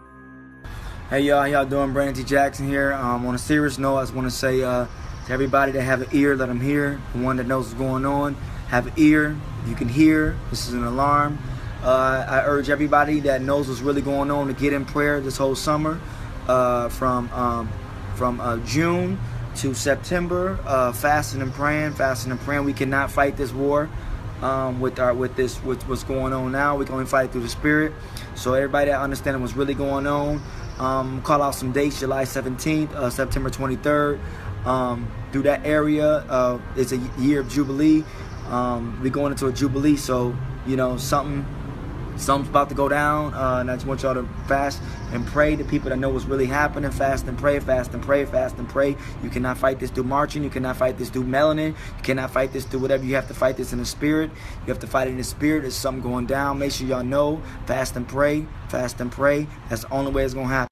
Hey y'all, how y'all doing? Brandon T. Jackson here. On a serious note, I just want to say to everybody that have an ear, let them hear. The one that knows what's going on, have an ear. You can hear. This is an alarm. I urge everybody that knows what's really going on to get in prayer this whole summer, from June to September, fasting and praying. We cannot fight this war with what's going on now. We can only fight it through the Spirit. So everybody that understands what's really going on, call out some dates: July 17th, September 23rd. Through that area, it's a year of Jubilee. We're going into a Jubilee, so you know something's about to go down, and I just want y'all to fast and pray. The people that know what's really happening, fast and pray, fast and pray, fast and pray. You cannot fight this through marching. You cannot fight this through melanin. You cannot fight this through whatever. You have to fight this in the Spirit. You have to fight it in the Spirit. There's something going down. Make sure y'all know, fast and pray, fast and pray. That's the only way it's going to happen.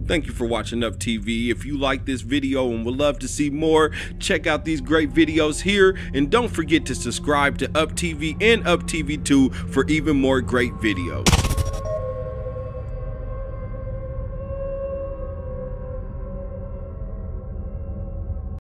Thank you for watching Up TV. If you like this video and would love to see more, check out these great videos here, and don't forget to subscribe to Up TV and Up TV 2 for even more great videos.